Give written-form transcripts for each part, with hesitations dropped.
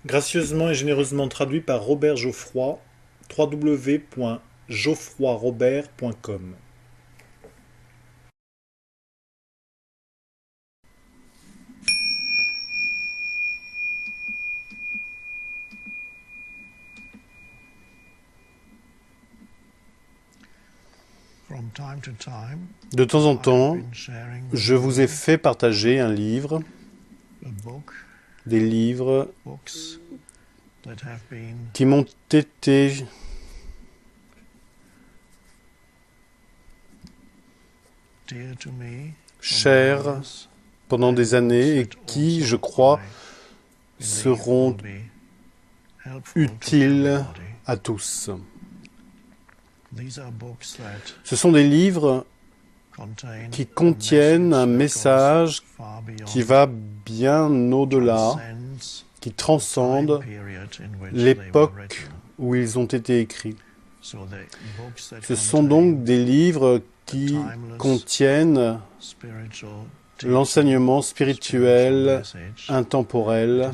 Gracieusement et généreusement traduit par Robert Geoffroy, www.geoffroyrobert.com. De temps en temps, je vous ai fait partager un livre, des livres qui m'ont été chers pendant des années et qui, je crois, seront utiles à tous. Ce sont des livres qui contiennent un message qui va bien au-delà, qui transcende l'époque où ils ont été écrits. Ce sont donc des livres qui contiennent l'enseignement spirituel intemporel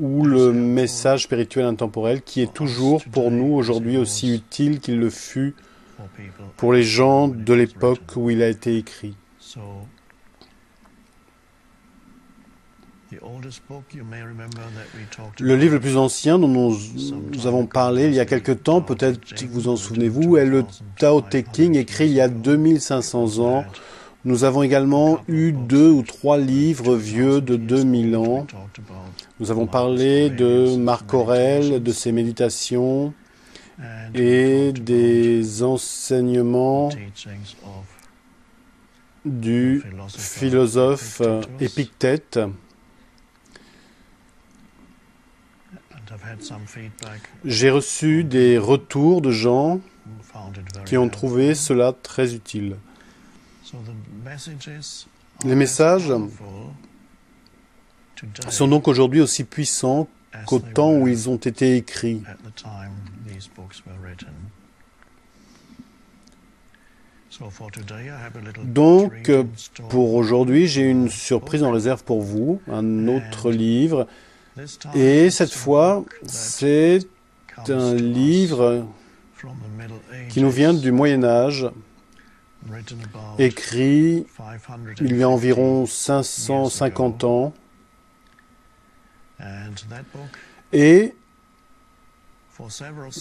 ou le message spirituel intemporel qui est toujours pour nous aujourd'hui aussi utile qu'il le fut pour les gens de l'époque où il a été écrit. Le livre le plus ancien dont nous avons parlé il y a quelque temps, peut-être vous en souvenez-vous, est le Tao Te Ching, écrit il y a 2500 ans. Nous avons également eu 2 ou 3 livres vieux de 2000 ans. Nous avons parlé de Marc Aurèle, de ses méditations et des enseignements du philosophe Épictète. J'ai reçu des retours de gens qui ont trouvé cela très utile. Les messages sont donc aujourd'hui aussi puissants qu'au temps où ils ont été écrits. Donc, pour aujourd'hui, j'ai une surprise en réserve pour vous, un autre livre. Et cette fois, c'est un livre qui nous vient du Moyen-Âge, écrit il y a environ 550 ans. Et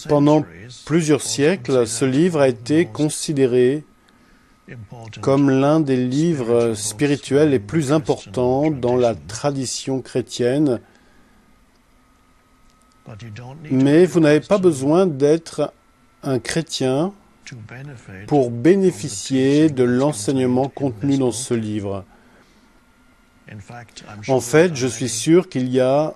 pendant plusieurs siècles, ce livre a été considéré comme l'un des livres spirituels les plus importants dans la tradition chrétienne. Mais vous n'avez pas besoin d'être un chrétien pour bénéficier de l'enseignement contenu dans ce livre. En fait, je suis sûr qu'il y a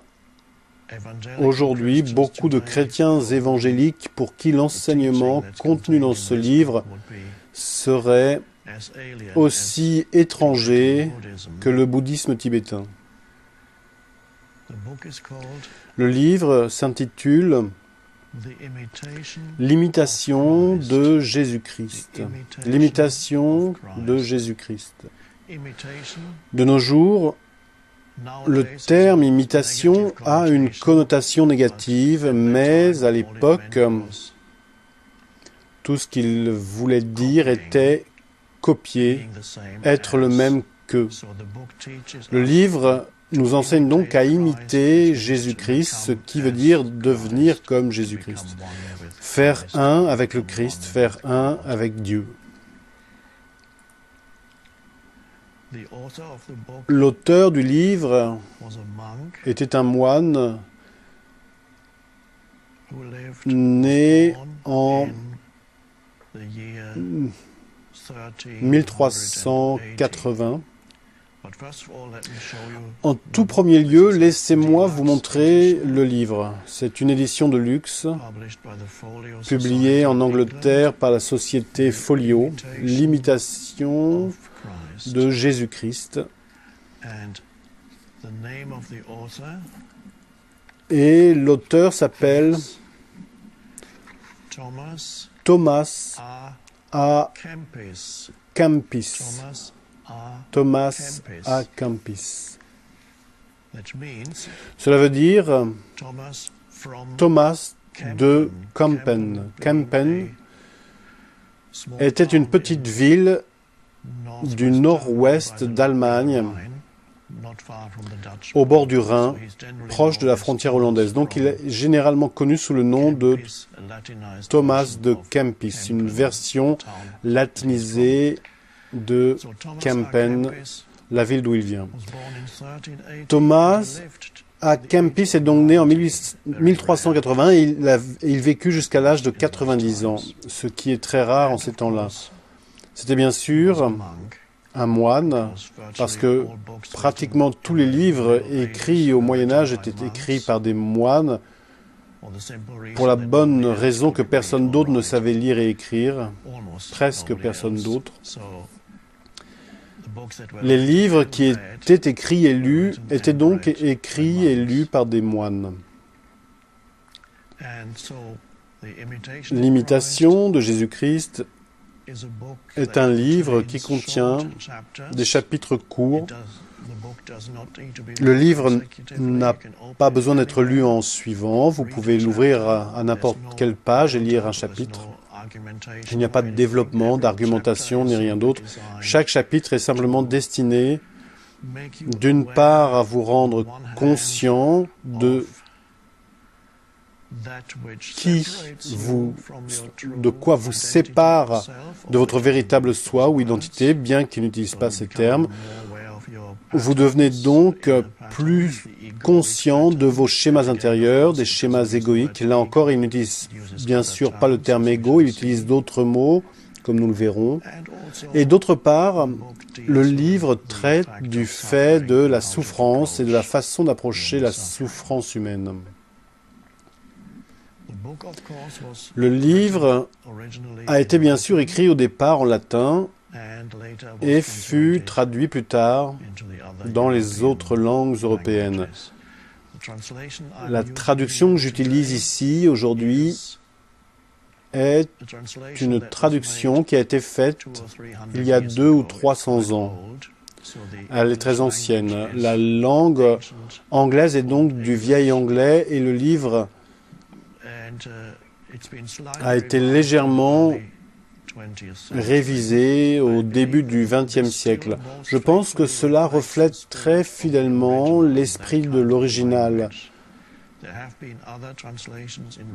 aujourd'hui beaucoup de chrétiens évangéliques pour qui l'enseignement contenu dans ce livre serait aussi étranger que le bouddhisme tibétain. Le livre s'intitule « L'imitation de Jésus-Christ ». L'imitation de Jésus-Christ. De nos jours, le terme imitation a une connotation négative, mais à l'époque, tout ce qu'il voulait dire était copier, être le même qu'eux. Le livre nous enseigne donc à imiter Jésus-Christ, ce qui veut dire devenir comme Jésus-Christ. Faire un avec le Christ, faire un avec Dieu. L'auteur du livre était un moine né en 1380. En tout premier lieu, laissez-moi vous montrer le livre. C'est une édition de luxe, publiée en Angleterre par la société Folio, l'imitation de Jésus-Christ. Et l'auteur s'appelle Thomas A. Kempis. Thomas A. Kempis. Cela veut dire Thomas de Kampen. Kampen était une petite ville du nord-ouest d'Allemagne, au bord du Rhin, proche de la frontière hollandaise. Donc il est généralement connu sous le nom de Thomas de Kempis, une version latinisée de Kampen, la ville d'où il vient. Thomas à Kempis est donc né en 1380 et il vécut jusqu'à l'âge de 90 ans, ce qui est très rare en ces temps-là. C'était bien sûr un moine, parce que pratiquement tous les livres écrits au Moyen-Âge étaient écrits par des moines, pour la bonne raison que personne d'autre ne savait lire et écrire, presque personne d'autre. Les livres qui étaient écrits et lus étaient donc écrits et lus par des moines. L'imitation de Jésus-Christ est un livre qui contient des chapitres courts. Le livre n'a pas besoin d'être lu en suivant. Vous pouvez l'ouvrir à n'importe quelle page et lire un chapitre. Il n'y a pas de développement, d'argumentation, ni rien d'autre. Chaque chapitre est simplement destiné, d'une part, à vous rendre conscient de de quoi vous sépare de votre véritable soi ou identité, bien qu'il n'utilise pas ces termes. Vous devenez donc plus conscient de vos schémas intérieurs, des schémas égoïques. Là encore, il n'utilise bien sûr pas le terme égo, il utilise d'autres mots, comme nous le verrons. Et d'autre part, le livre traite du fait de la souffrance et de la façon d'approcher la souffrance humaine. Le livre a été bien sûr écrit au départ en latin et fut traduit plus tard dans les autres langues européennes. La traduction que j'utilise ici aujourd'hui est une traduction qui a été faite il y a 200 ou 300 ans. Elle est très ancienne. La langue anglaise est donc du vieil anglais et le livre a été légèrement révisé au début du XXe siècle. Je pense que cela reflète très fidèlement l'esprit de l'original.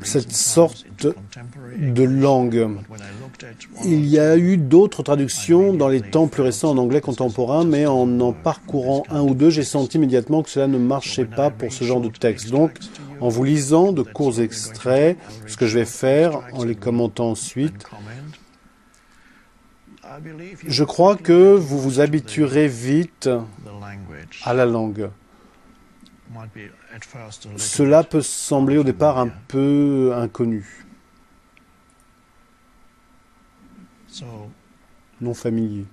Cette sorte de langue. Il y a eu d'autres traductions dans les temps plus récents en anglais contemporain, mais en parcourant un ou deux, j'ai senti immédiatement que cela ne marchait pas pour ce genre de texte. Donc, en vous lisant de courts extraits, ce que je vais faire en les commentant ensuite, je crois que vous vous habituerez vite à la langue. Cela peut sembler au départ un peu inconnu, non familier.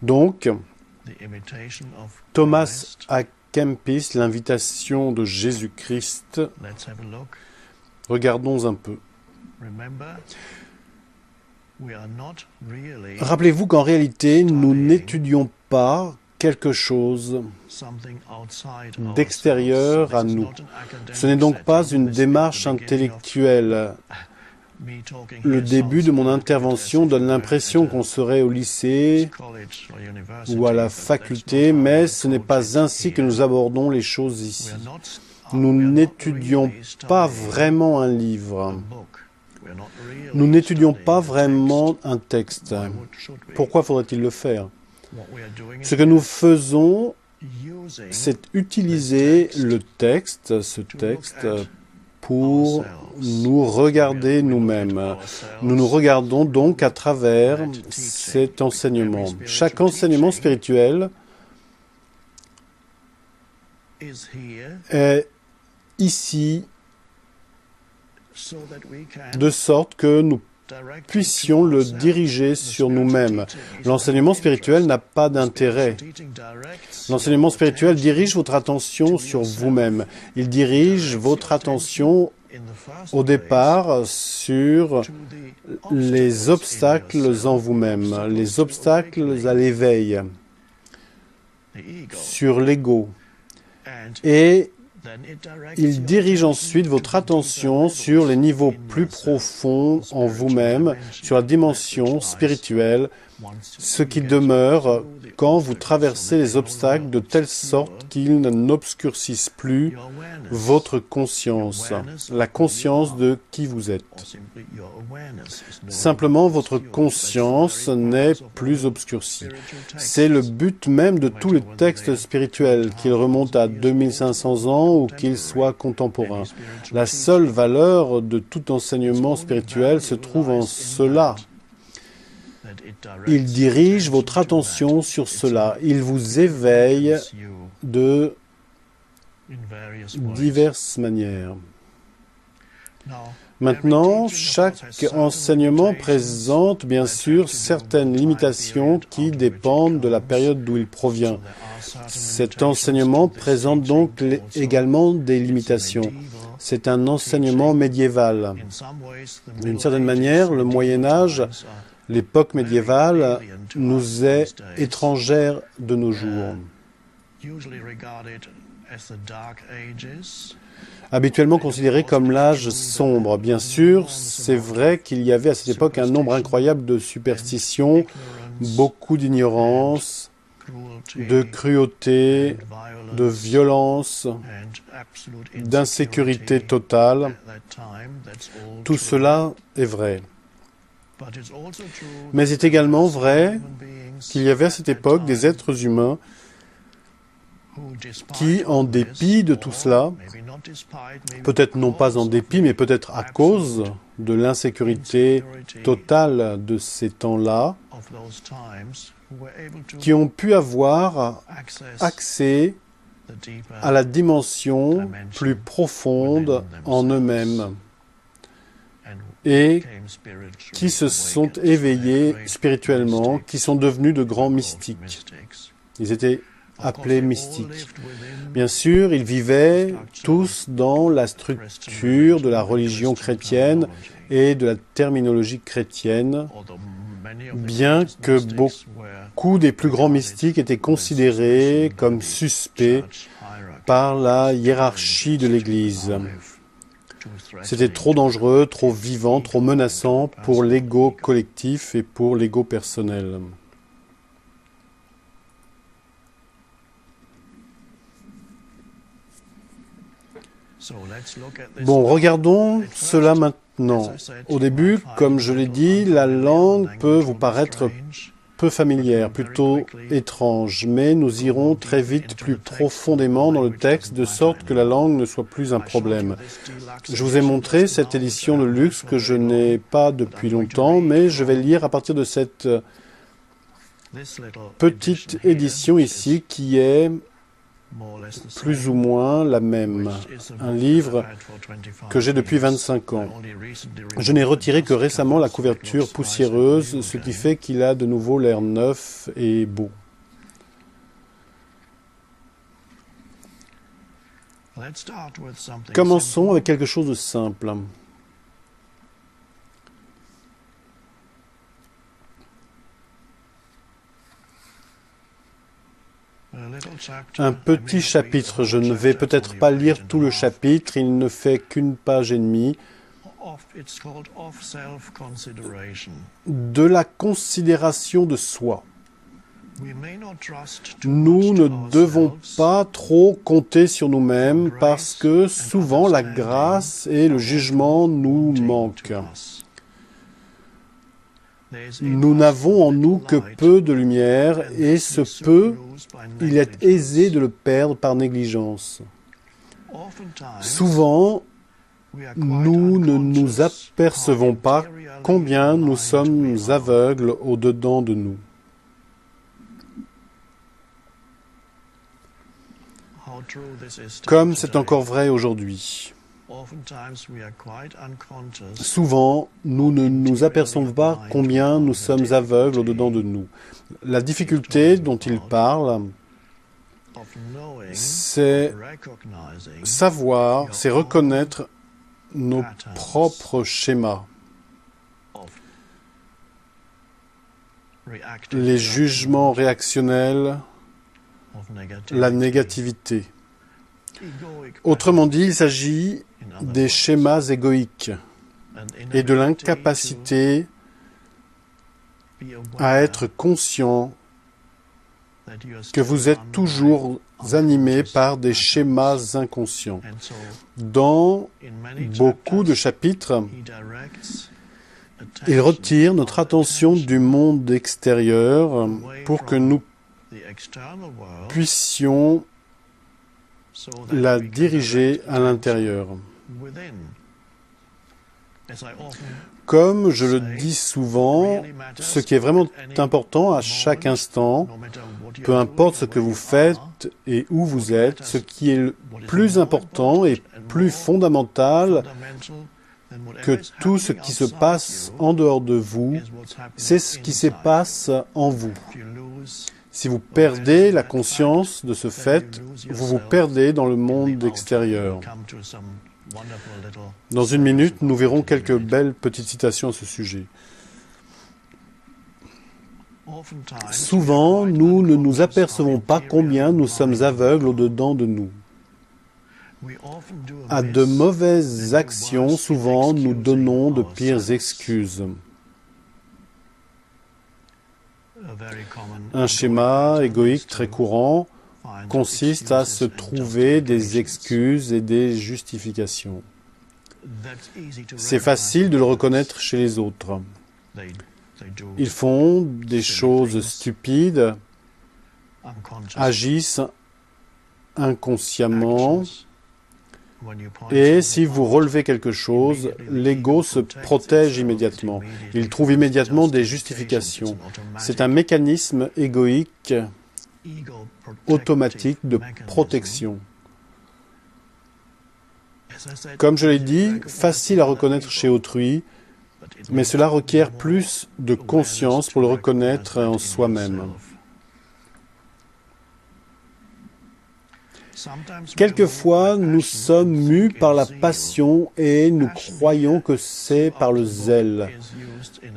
Donc, Thomas à Kempis, l'invitation de Jésus-Christ. Regardons un peu. Rappelez-vous qu'en réalité, nous n'étudions pas quelque chose d'extérieur à nous. Ce n'est donc pas une démarche intellectuelle. Le début de mon intervention donne l'impression qu'on serait au lycée ou à la faculté, mais ce n'est pas ainsi que nous abordons les choses ici. Nous n'étudions pas vraiment un livre. Nous n'étudions pas vraiment un texte. Pourquoi faudrait-il le faire ? Ce que nous faisons, c'est utiliser le texte, ce texte, pour nous regarder nous-mêmes. Nous nous regardons donc à travers cet enseignement. Chaque enseignement spirituel est ici de sorte que nous puissions le diriger sur nous-mêmes. L'enseignement spirituel n'a pas d'intérêt. L'enseignement spirituel dirige votre attention sur vous-même. Il dirige votre attention au départ sur les obstacles en vous-même, les obstacles à l'éveil. sur l'ego. Et il dirige ensuite votre attention sur les niveaux plus profonds en vous-même, sur la dimension spirituelle, ce qui demeure quand vous traversez les obstacles de telle sorte qu'ils n'obscurcissent plus votre conscience, la conscience de qui vous êtes. Simplement, votre conscience n'est plus obscurcie. C'est le but même de tous les textes spirituels, qu'ils remontent à 2500 ans ou qu'ils soient contemporains. La seule valeur de tout enseignement spirituel se trouve en cela. Il dirige votre attention sur cela. Il vous éveille de diverses manières. Maintenant, chaque enseignement présente bien sûr certaines limitations qui dépendent de la période d'où il provient. Cet enseignement présente donc également des limitations. C'est un enseignement médiéval. D'une certaine manière, le Moyen-Âge, l'époque médiévale, nous est étrangère de nos jours. Habituellement considéré comme l'âge sombre. Bien sûr, c'est vrai qu'il y avait à cette époque un nombre incroyable de superstitions, beaucoup d'ignorance, de cruauté, de violence, d'insécurité totale. Tout cela est vrai. Mais c'est également vrai qu'il y avait à cette époque des êtres humains qui, en dépit de tout cela, peut-être non pas en dépit, mais peut-être à cause de l'insécurité totale de ces temps-là, qui ont pu avoir accès à la dimension plus profonde en eux-mêmes et qui se sont éveillés spirituellement, qui sont devenus de grands mystiques. Ils étaient appelés mystiques. Bien sûr, ils vivaient tous dans la structure de la religion chrétienne et de la terminologie chrétienne, bien que beaucoup des plus grands mystiques étaient considérés comme suspects par la hiérarchie de l'Église. C'était trop dangereux, trop vivant, trop menaçant pour l'ego collectif et pour l'ego personnel. Bon, regardons cela maintenant. Au début, comme je l'ai dit, la langue peut vous paraître peu familière, plutôt étrange, mais nous irons très vite plus profondément dans le texte, de sorte que la langue ne soit plus un problème. Je vous ai montré cette édition de luxe que je n'ai pas depuis longtemps, mais je vais lire à partir de cette petite édition ici, qui est plus ou moins la même. Un livre que j'ai depuis 25 ans. Je n'ai retiré que récemment la couverture poussiéreuse, ce qui fait qu'il a de nouveau l'air neuf et beau. Commençons avec quelque chose de simple. Un petit chapitre, je ne vais peut-être pas lire tout le chapitre, il ne fait qu'une page et demie, de la considération de soi. Nous ne devons pas trop compter sur nous-mêmes parce que souvent la grâce et le jugement nous manquent. Nous n'avons en nous que peu de lumière et ce peu, il est aisé de le perdre par négligence. Souvent, nous ne nous apercevons pas combien nous sommes aveugles au-dedans de nous. Comme c'est encore vrai aujourd'hui. Souvent, nous ne nous apercevons pas combien nous sommes aveugles au-dedans de nous. La difficulté dont il parle, c'est savoir, c'est reconnaître nos propres schémas. Les jugements réactionnels, la négativité. Autrement dit, il s'agit des schémas égoïques et de l'incapacité à être conscient que vous êtes toujours animé par des schémas inconscients. Dans beaucoup de chapitres, il retire notre attention du monde extérieur pour que nous puissions la diriger à l'intérieur. Comme je le dis souvent, ce qui est vraiment important à chaque instant, peu importe ce que vous faites et où vous êtes, ce qui est le plus important et plus fondamental que tout ce qui se passe en dehors de vous, c'est ce qui se passe en vous. Si vous perdez la conscience de ce fait, vous vous perdez dans le monde extérieur. Dans une minute, nous verrons quelques belles petites citations à ce sujet. Souvent, nous ne nous apercevons pas combien nous sommes aveugles au-dedans de nous. À de mauvaises actions, souvent, nous donnons de pires excuses. Un schéma égoïque très courant consiste à se trouver des excuses et des justifications. C'est facile de le reconnaître chez les autres. Ils font des choses stupides, agissent inconsciemment, et si vous relevez quelque chose, l'ego se protège immédiatement. Il trouve immédiatement des justifications. C'est un mécanisme égoïque automatique de protection. Comme je l'ai dit, facile à reconnaître chez autrui, mais cela requiert plus de conscience pour le reconnaître en soi-même. Quelquefois, nous sommes mus par la passion et nous croyons que c'est par le zèle.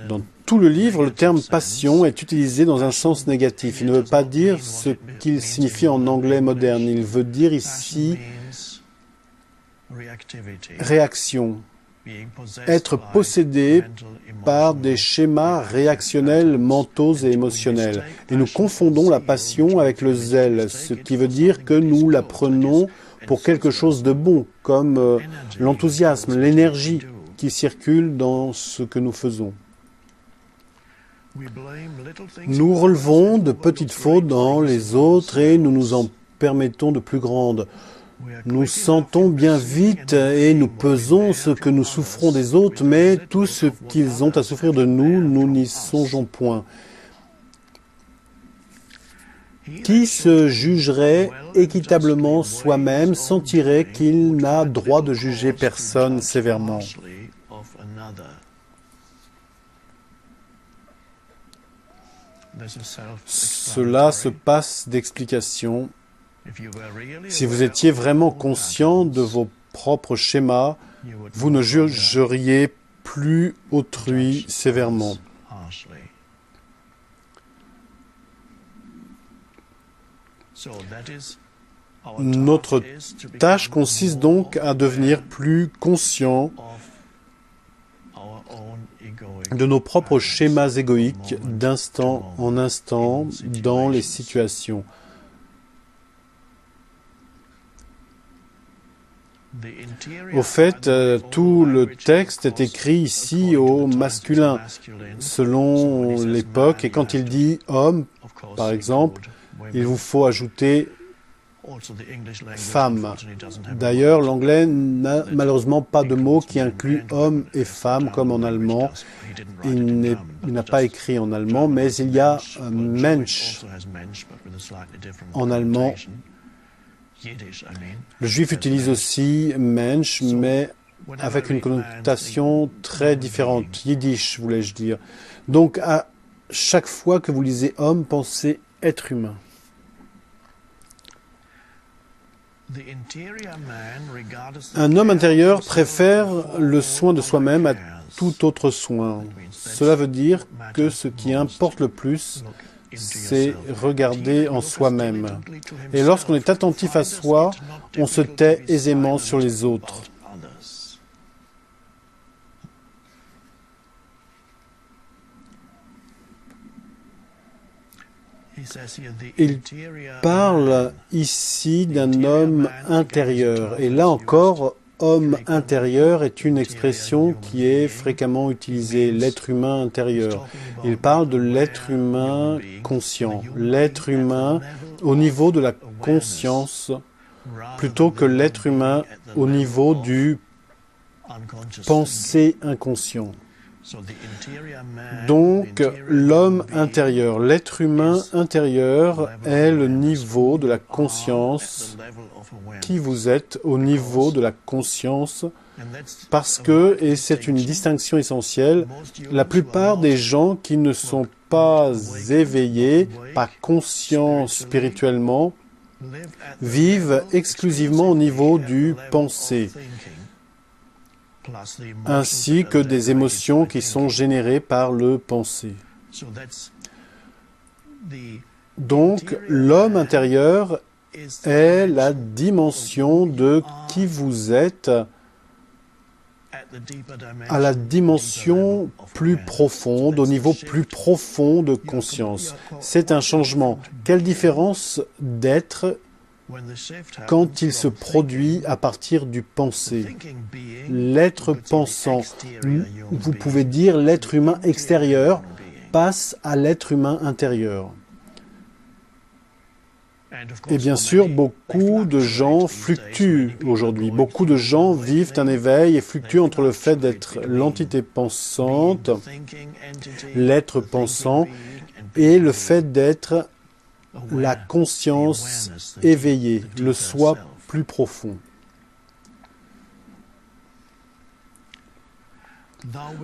Dans tout le livre, le terme passion est utilisé dans un sens négatif. Il ne veut pas dire ce qu'il signifie en anglais moderne. Il veut dire ici réaction. Être possédé par des schémas réactionnels mentaux et émotionnels. Et nous confondons la passion avec le zèle, ce qui veut dire que nous la prenons pour quelque chose de bon, comme l'enthousiasme, l'énergie qui circule dans ce que nous faisons. Nous relevons de petites fautes dans les autres et nous nous en permettons de plus grandes. Nous sentons bien vite et nous pesons ce que nous souffrons des autres, mais tout ce qu'ils ont à souffrir de nous, nous n'y songeons point. Qui se jugerait équitablement soi-même sentirait qu'il n'a droit de juger personne sévèrement. Cela se passe d'explication. Si vous étiez vraiment conscient de vos propres schémas, vous ne jugeriez plus autrui sévèrement. Notre tâche consiste donc à devenir plus conscient de nos propres schémas égoïques d'instant en instant dans les situations. Au fait, tout le texte est écrit ici au masculin, selon l'époque, et quand il dit « homme », par exemple, il vous faut ajouter « femme ». D'ailleurs, l'anglais n'a malheureusement pas de mot qui inclut « homme » et « femme » comme en allemand. Il n'a pas écrit en allemand, mais il y a « Mensch » en allemand. Le juif utilise aussi Mensch, mais avec une connotation très différente. Yiddish, voulais-je dire. Donc, à chaque fois que vous lisez homme, pensez être humain. Un homme intérieur préfère le soin de soi-même à tout autre soin. Cela veut dire que ce qui importe le plus, c'est regarder en soi-même. Et lorsqu'on est attentif à soi, on se tait aisément sur les autres. Il parle ici d'un homme intérieur. Et là encore, homme intérieur est une expression qui est fréquemment utilisée, l'être humain intérieur. Il parle de l'être humain conscient, l'être humain au niveau de la conscience, plutôt que l'être humain au niveau du pensée inconscient. Donc, l'homme intérieur, l'être humain intérieur est le niveau de la conscience qui vous êtes au niveau de la conscience parce que, et c'est une distinction essentielle, la plupart des gens qui ne sont pas éveillés, pas conscients spirituellement, vivent exclusivement au niveau du pensée, ainsi que des émotions qui sont générées par le pensée. Donc, l'homme intérieur est la dimension de qui vous êtes à la dimension plus profonde, au niveau plus profond de conscience. C'est un changement. Quelle différence d'être quand il se produit à partir du pensée. L'être pensant, vous pouvez dire l'être humain extérieur, passe à l'être humain intérieur. Et bien sûr, beaucoup de gens fluctuent aujourd'hui. Beaucoup de gens vivent un éveil et fluctuent entre le fait d'être l'entité pensante, l'être pensant, et le fait d'être la conscience éveillée, le soi plus profond.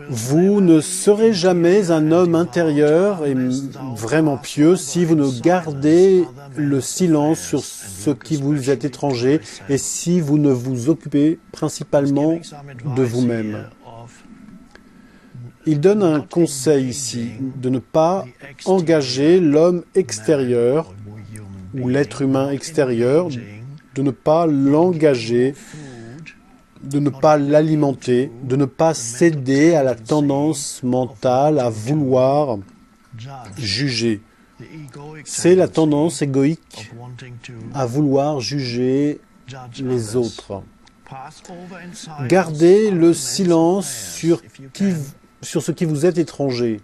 Vous ne serez jamais un homme intérieur et vraiment pieux si vous ne gardez le silence sur ce qui vous est étranger et si vous ne vous occupez principalement de vous-même. Il donne un conseil ici, de ne pas engager l'homme extérieur ou l'être humain extérieur, de ne pas l'engager, de ne pas l'alimenter, de ne pas céder à la tendance mentale à vouloir juger. C'est la tendance égoïque à vouloir juger les autres. Gardez le silence sur ce qui vous est étranger.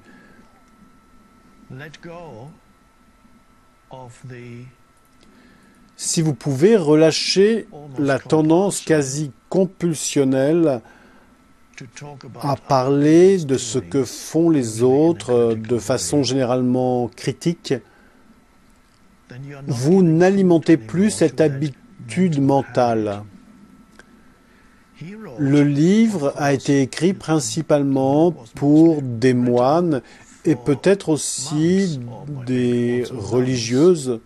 Si vous pouvez relâcher la tendance quasi compulsionnelle à parler de ce que font les autres de façon généralement critique, vous n'alimentez plus cette habitude mentale. Le livre a été écrit principalement pour des moines et peut-être aussi des religieuses,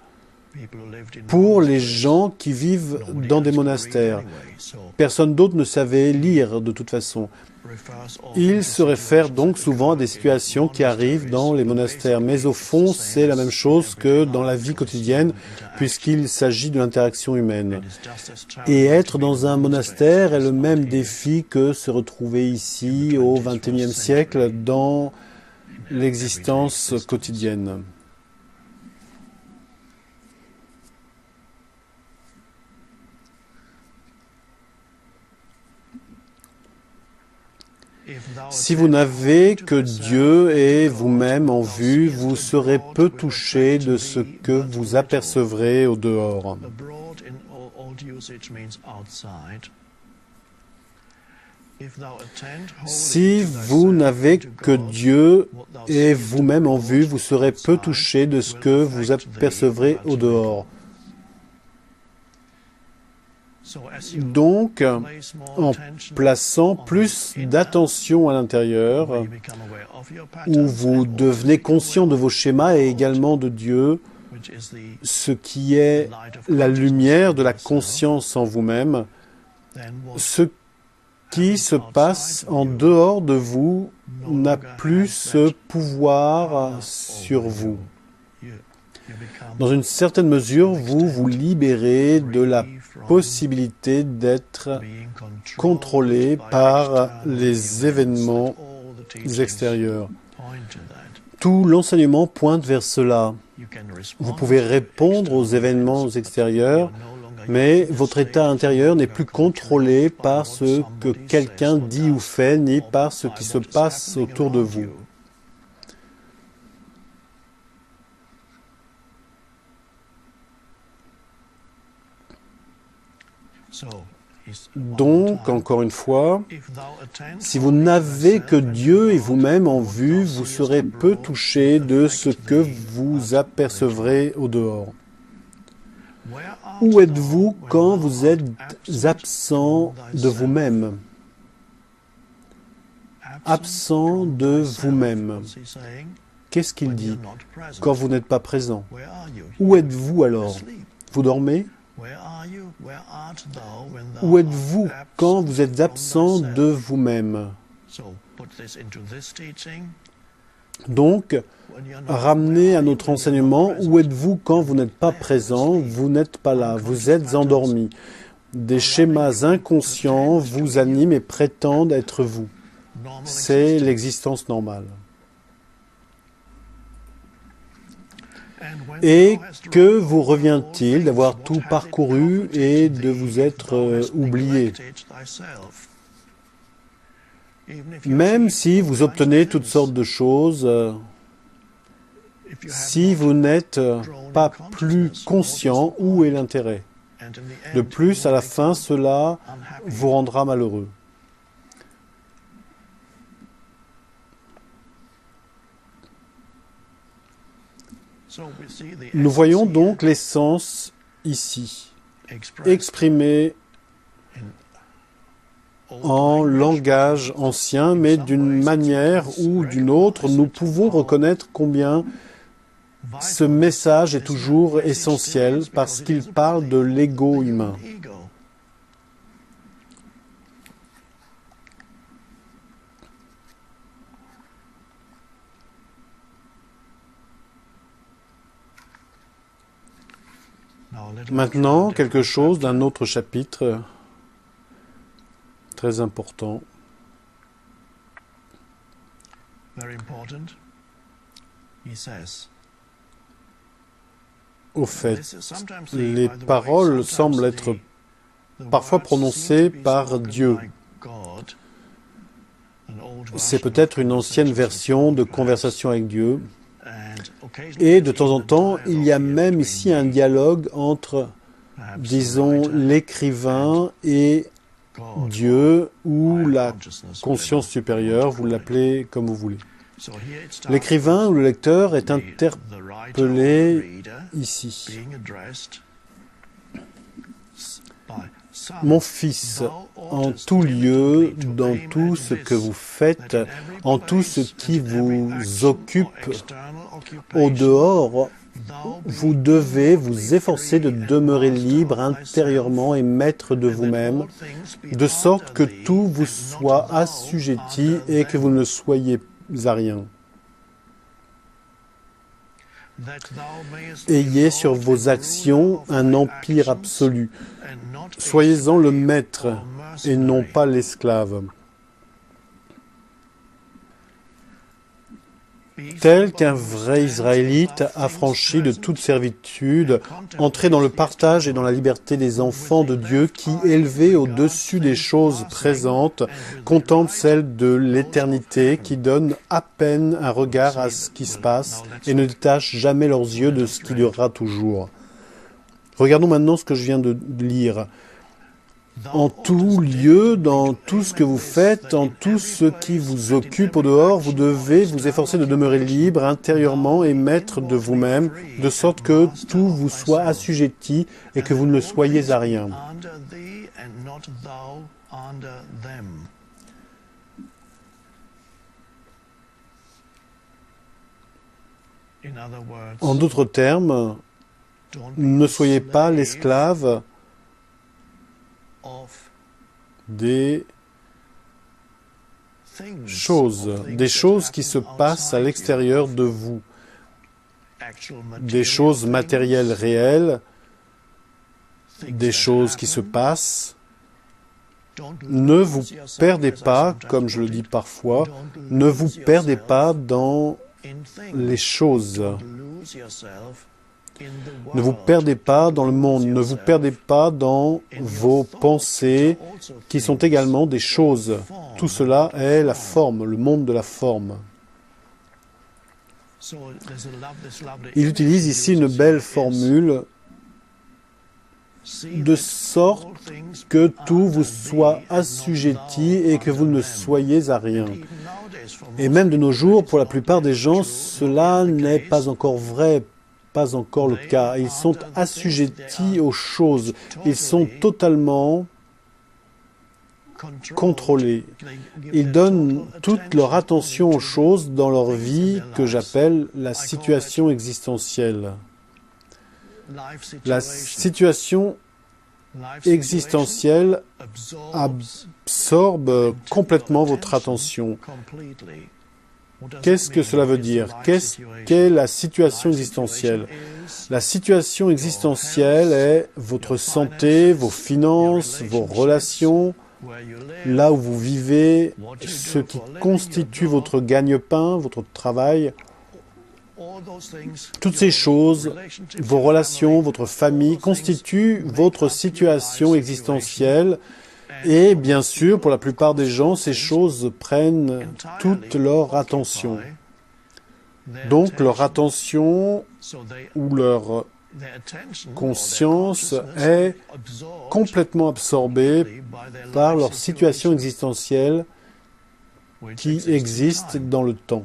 pour les gens qui vivent dans des monastères. Personne d'autre ne savait lire de toute façon. Il se réfère donc souvent à des situations qui arrivent dans les monastères. Mais au fond, c'est la même chose que dans la vie quotidienne, puisqu'il s'agit de l'interaction humaine. Et être dans un monastère est le même défi que se retrouver ici au XXIe siècle dans l'existence quotidienne. Si vous n'avez que Dieu et vous-même en vue, vous serez peu touché de ce que vous apercevrez au dehors. Si vous n'avez que Dieu et vous-même en vue, vous serez peu touché de ce que vous apercevrez au dehors. Donc, en plaçant plus d'attention à l'intérieur, où vous devenez conscient de vos schémas et également de Dieu, ce qui est la lumière de la conscience en vous-même, ce qui se passe en dehors de vous n'a plus ce pouvoir sur vous. Dans une certaine mesure, vous vous libérez de la possibilité d'être contrôlé par les événements extérieurs. Tout l'enseignement pointe vers cela. Vous pouvez répondre aux événements extérieurs, mais votre état intérieur n'est plus contrôlé par ce que quelqu'un dit ou fait, ni par ce qui se passe autour de vous. Donc, encore une fois, si vous n'avez que Dieu et vous-même en vue, vous serez peu touché de ce que vous apercevrez au dehors. Où êtes-vous quand vous êtes absent de vous-même? Absent de vous-même. Qu'est-ce qu'il dit quand vous n'êtes pas présent? Où êtes-vous alors? Vous dormez? Où êtes-vous quand vous êtes absent de vous-même? Donc, ramenez à notre enseignement, où êtes-vous quand vous n'êtes pas présent? Vous n'êtes pas là, vous êtes endormi. Des schémas inconscients vous animent et prétendent être vous. C'est l'existence normale. Et que vous revient-il d'avoir tout parcouru et de vous être oublié? Même si vous obtenez toutes sortes de choses, si vous n'êtes pas plus conscient, où est l'intérêt? De plus, à la fin, cela vous rendra malheureux. Nous voyons donc l'essence ici, exprimée en langage ancien, mais d'une manière ou d'une autre, nous pouvons reconnaître combien ce message est toujours essentiel parce qu'il parle de l'ego humain. Maintenant, quelque chose d'un autre chapitre très important. Au fait, les paroles semblent être parfois prononcées par Dieu. C'est peut-être une ancienne version de conversation avec Dieu. Et de temps en temps, il y a même ici un dialogue entre, disons, l'écrivain et Dieu ou la conscience supérieure, vous l'appelez comme vous voulez. L'écrivain ou le lecteur est interpellé ici. Mon fils, en tout lieu, dans tout ce que vous faites, en tout ce qui vous occupe au dehors, vous devez vous efforcer de demeurer libre intérieurement et maître de vous-même, de sorte que tout vous soit assujetti et que vous ne soyez à rien. Ayez sur vos actions un empire absolu. Soyez-en le maître et non pas l'esclave. Tel qu'un vrai Israélite affranchi de toute servitude, entré dans le partage et dans la liberté des enfants de Dieu qui, élevés au-dessus des choses présentes, contemplent celles de l'éternité, qui donnent à peine un regard à ce qui se passe et ne détachent jamais leurs yeux de ce qui durera toujours. Regardons maintenant ce que je viens de lire. En tout lieu, dans tout ce que vous faites, en tout ce qui vous occupe au dehors, vous devez vous efforcer de demeurer libre intérieurement et maître de vous-même, de sorte que tout vous soit assujetti et que vous ne soyez à rien. En d'autres termes, ne soyez pas l'esclave des choses qui se passent à l'extérieur de vous. des choses matérielles réelles, des choses qui se passent. Ne vous perdez pas, comme je le dis parfois, ne vous perdez pas dans les choses. Ne vous perdez pas dans le monde, ne vous perdez pas dans vos pensées qui sont également des choses. Tout cela est la forme, le monde de la forme. Il utilise ici une belle formule de sorte que tout vous soit assujetti et que vous ne soyez à rien. Et même de nos jours, pour la plupart des gens, cela n'est pas encore vrai, pas encore le cas. Ils sont assujettis aux choses. Ils sont totalement contrôlés. Ils donnent toute leur attention aux choses dans leur vie que j'appelle la situation existentielle. La situation existentielle absorbe complètement votre attention. Qu'est-ce que cela veut dire? Qu'est la situation existentielle? La situation existentielle est votre santé, vos finances, vos relations, là où vous vivez, ce qui constitue votre gagne-pain, votre travail. Toutes ces choses, vos relations, votre famille, constituent votre situation existentielle. Et bien sûr, pour la plupart des gens, ces choses prennent toute leur attention. Donc leur attention ou leur conscience est complètement absorbée par leur situation existentielle qui existe dans le temps.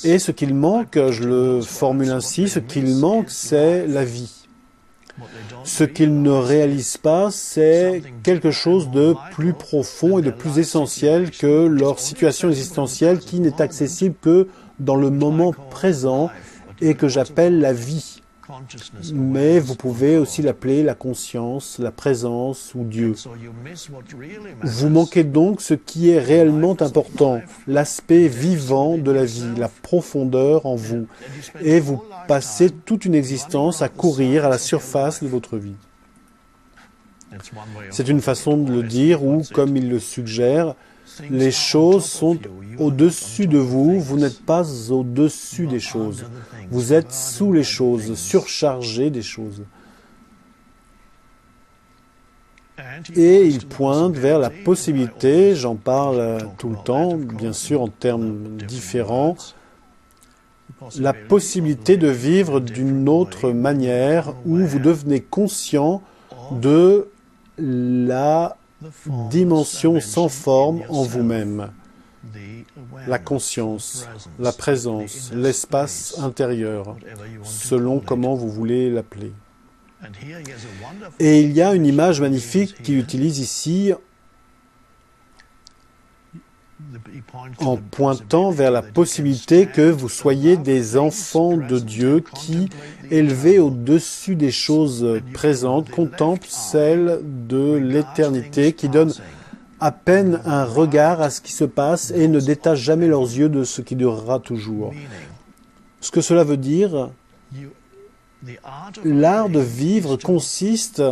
Et ce qu'il manque, je le formule ainsi, ce qu'il manque, c'est la vie. Ce qu'ils ne réalisent pas, c'est quelque chose de plus profond et de plus essentiel que leur situation existentielle qui n'est accessible que dans le moment présent et que j'appelle la vie. Mais vous pouvez aussi l'appeler la conscience, la présence ou Dieu. Vous manquez donc ce qui est réellement important, l'aspect vivant de la vie, la profondeur en vous. Et vous passez toute une existence à courir à la surface de votre vie. C'est une façon de le dire ou, comme il le suggère, les choses sont au-dessus de vous, vous n'êtes pas au-dessus des choses. Vous êtes sous les choses, surchargé des choses. Et il pointe vers la possibilité, j'en parle tout le temps, bien sûr en termes différents, la possibilité de vivre d'une autre manière où vous devenez conscient de la dimension sans forme en vous-même, la conscience, la présence, l'espace intérieur, selon comment vous voulez l'appeler. Et il y a une image magnifique qu'il utilise ici en pointant vers la possibilité que vous soyez des enfants de Dieu qui, élevés au-dessus des choses présentes, contemplent celles de l'éternité, qui donnent à peine un regard à ce qui se passe et ne détachent jamais leurs yeux de ce qui durera toujours. Ce que cela veut dire, l'art de vivre consiste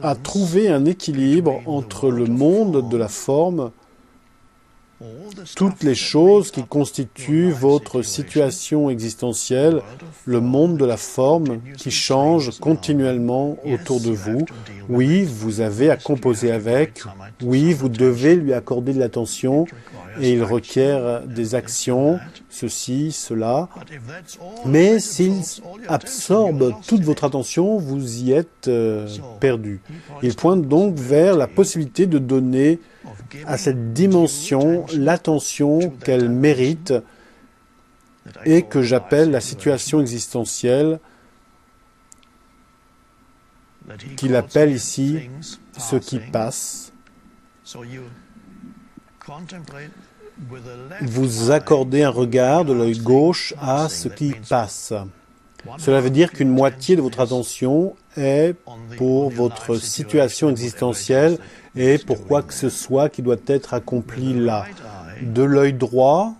à trouver un équilibre entre le monde de la forme, toutes les choses qui constituent votre situation existentielle, le monde de la forme qui change continuellement autour de vous. Oui, vous avez à composer avec, oui, vous devez lui accorder de l'attention et il requiert des actions, ceci, cela. Mais s'il absorbe toute votre attention, vous y êtes perdu. Il pointe donc vers la possibilité de donner à cette dimension l'attention qu'elle mérite et que j'appelle la situation existentielle, qu'il appelle ici ce qui passe. Vous accordez un regard de l'œil gauche à ce qui passe. Cela veut dire qu'une moitié de votre attention est pour votre situation existentielle et pour quoi que ce soit qui doit être accompli là. De l'œil droit,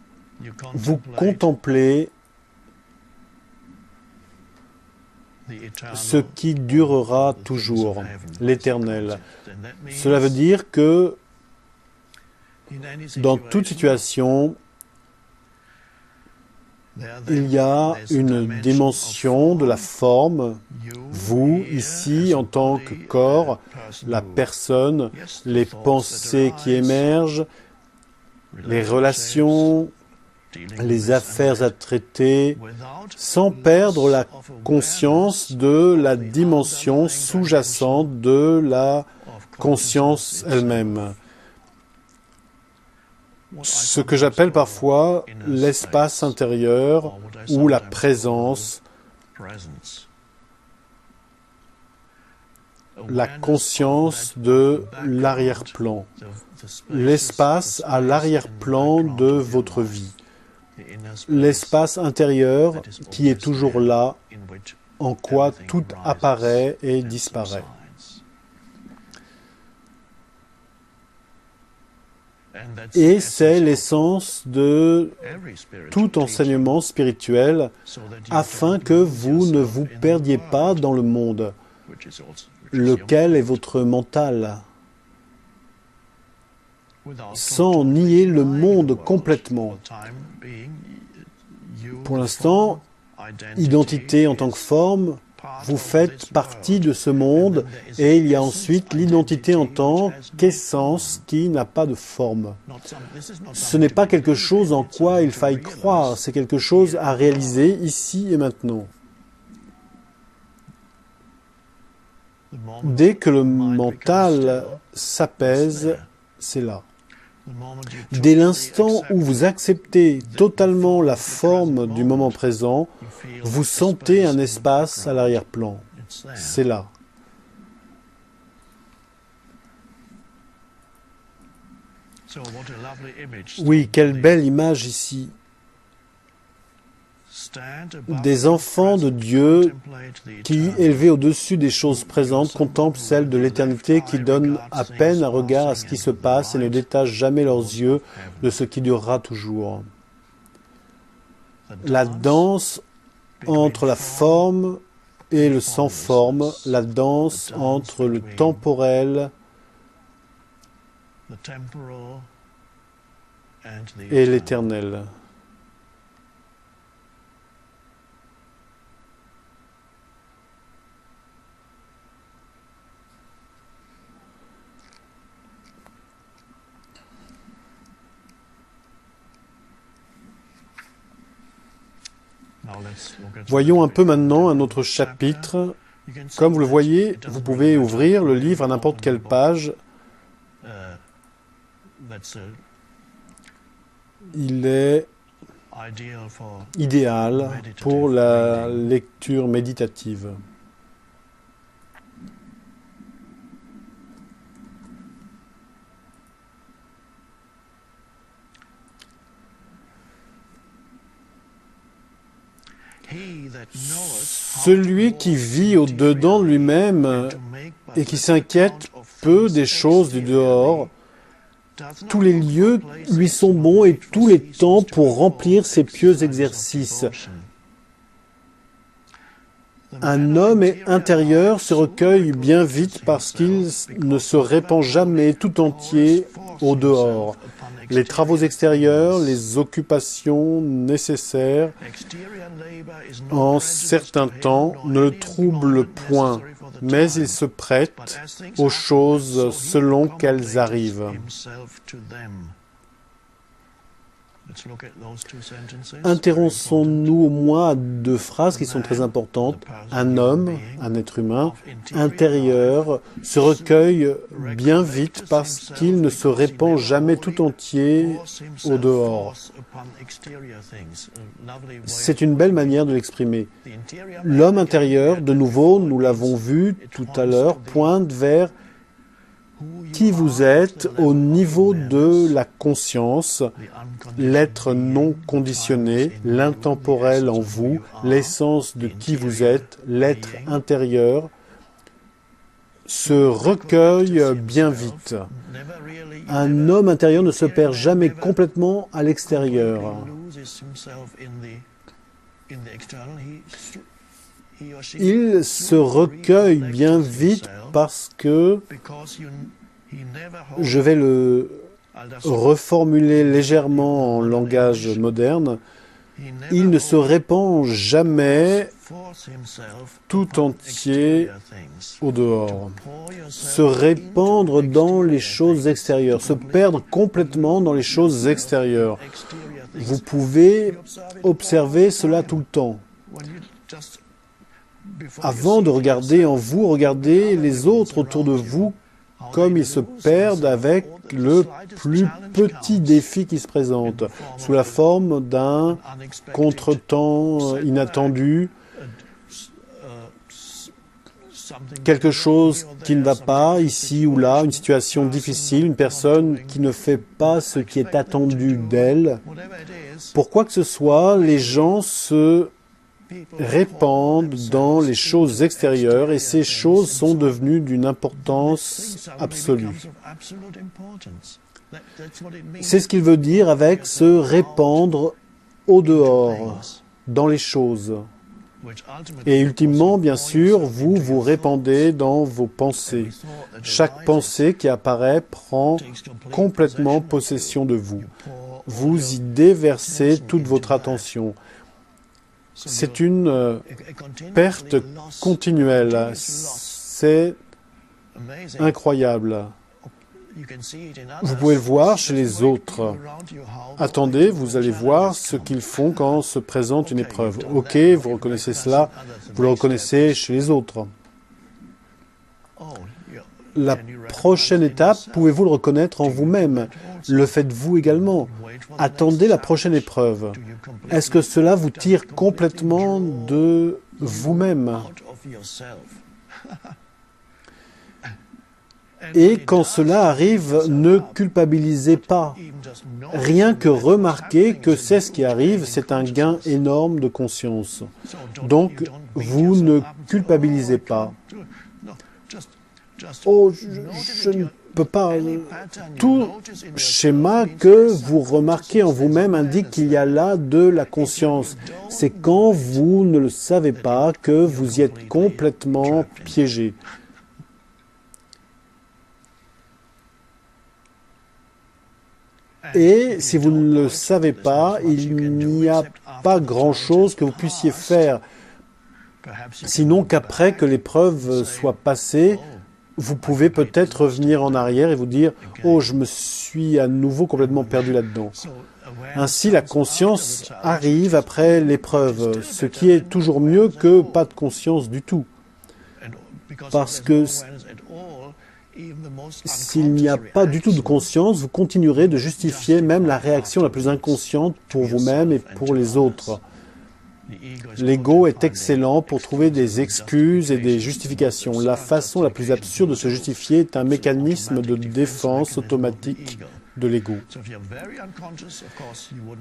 vous contemplez ce qui durera toujours, l'éternel. Cela veut dire que dans toute situation, il y a une dimension de la forme, vous, ici, en tant que corps, la personne, les pensées qui émergent, les relations, les affaires à traiter, sans perdre la conscience de la dimension sous-jacente de la conscience elle-même. Ce que j'appelle parfois l'espace intérieur ou la présence, la conscience de l'arrière-plan, l'espace à l'arrière-plan de votre vie, l'espace intérieur qui est toujours là, en quoi tout apparaît et disparaît. Et c'est l'essence de tout enseignement spirituel, afin que vous ne vous perdiez pas dans le monde, lequel est votre mental, sans nier le monde complètement. Pour l'instant, identité en tant que forme, vous faites partie de ce monde, et il y a ensuite l'identité en tant qu'essence qui n'a pas de forme. Ce n'est pas quelque chose en quoi il faille croire, c'est quelque chose à réaliser ici et maintenant. Dès que le mental s'apaise, c'est là. Dès l'instant où vous acceptez totalement la forme du moment présent, vous sentez un espace à l'arrière-plan. C'est là. Oui, quelle belle image ici. Des enfants de Dieu qui, élevés au-dessus des choses présentes, contemplent celles de l'éternité, qui donnent à peine un regard à ce qui se passe et ne détachent jamais leurs yeux de ce qui durera toujours. La danse entre la forme et le sans forme, la danse entre le temporel et l'éternel. Voyons un peu maintenant un autre chapitre. Comme vous le voyez, vous pouvez ouvrir le livre à n'importe quelle page. Il est idéal pour la lecture méditative. Celui qui vit au-dedans de lui-même et qui s'inquiète peu des choses du dehors, tous les lieux lui sont bons et tous les temps pour remplir ses pieux exercices. Un homme intérieur se recueille bien vite parce qu'il ne se répand jamais tout entier au dehors. Les travaux extérieurs, les occupations nécessaires, en certains temps, ne le troublent point, mais il se prête aux choses selon qu'elles arrivent. Intéressons-nous au moins à deux phrases qui sont très importantes. Un homme, un être humain, intérieur, se recueille bien vite parce qu'il ne se répand jamais tout entier au dehors. C'est une belle manière de l'exprimer. L'homme intérieur, de nouveau, nous l'avons vu tout à l'heure, pointe vers qui vous êtes au niveau de la conscience, l'être non conditionné, l'intemporel en vous, l'essence de qui vous êtes, l'être intérieur, se recueille bien vite. Un homme intérieur ne se perd jamais complètement à l'extérieur. il se recueille bien vite parce que, je vais le reformuler légèrement en langage moderne, il ne se répand jamais tout entier au dehors. Se répandre dans les choses extérieures, se perdre complètement dans les choses extérieures. Vous pouvez observer cela tout le temps. Avant de regarder en vous, regardez les autres autour de vous comme ils se perdent avec le plus petit défi qui se présente, sous la forme d'un contretemps inattendu, quelque chose qui ne va pas ici ou là, une situation difficile, une personne qui ne fait pas ce qui est attendu d'elle. Pour quoi que ce soit, les gens se répandent dans les choses extérieures et ces choses sont devenues d'une importance absolue. C'est ce qu'il veut dire avec se répandre au dehors, dans les choses. Et ultimement, bien sûr, vous vous répandez dans vos pensées. Chaque pensée qui apparaît prend complètement possession de vous. Vous y déversez toute votre attention. C'est une perte continuelle. C'est incroyable. Vous pouvez le voir chez les autres. Attendez, vous allez voir ce qu'ils font quand se présente une épreuve. Ok, vous reconnaissez cela, vous le reconnaissez chez les autres. La prochaine étape, pouvez-vous le reconnaître en vous-même? Le faites-vous également? Attendez la prochaine épreuve. Est-ce que cela vous tire complètement de vous-même? Et quand cela arrive, ne culpabilisez pas. Rien que remarquer que c'est ce qui arrive, c'est un gain énorme de conscience. Donc, vous ne culpabilisez pas. Oh, je ne peux pas. Tout schéma que vous remarquez en vous-même indique qu'il y a là de la conscience. C'est quand vous ne le savez pas que vous y êtes complètement piégé. Et si vous ne le savez pas, il n'y a pas grand-chose que vous puissiez faire. Sinon qu'après que l'épreuve soit passée, vous pouvez peut-être revenir en arrière et vous dire « Oh, je me suis à nouveau complètement perdu là-dedans ». Ainsi, la conscience arrive après l'épreuve, ce qui est toujours mieux que pas de conscience du tout. Parce que s'il n'y a pas du tout de conscience, vous continuerez de justifier même la réaction la plus inconsciente pour vous-même et pour les autres. L'ego est excellent pour trouver des excuses et des justifications. La façon la plus absurde de se justifier est un mécanisme de défense automatique de l'ego.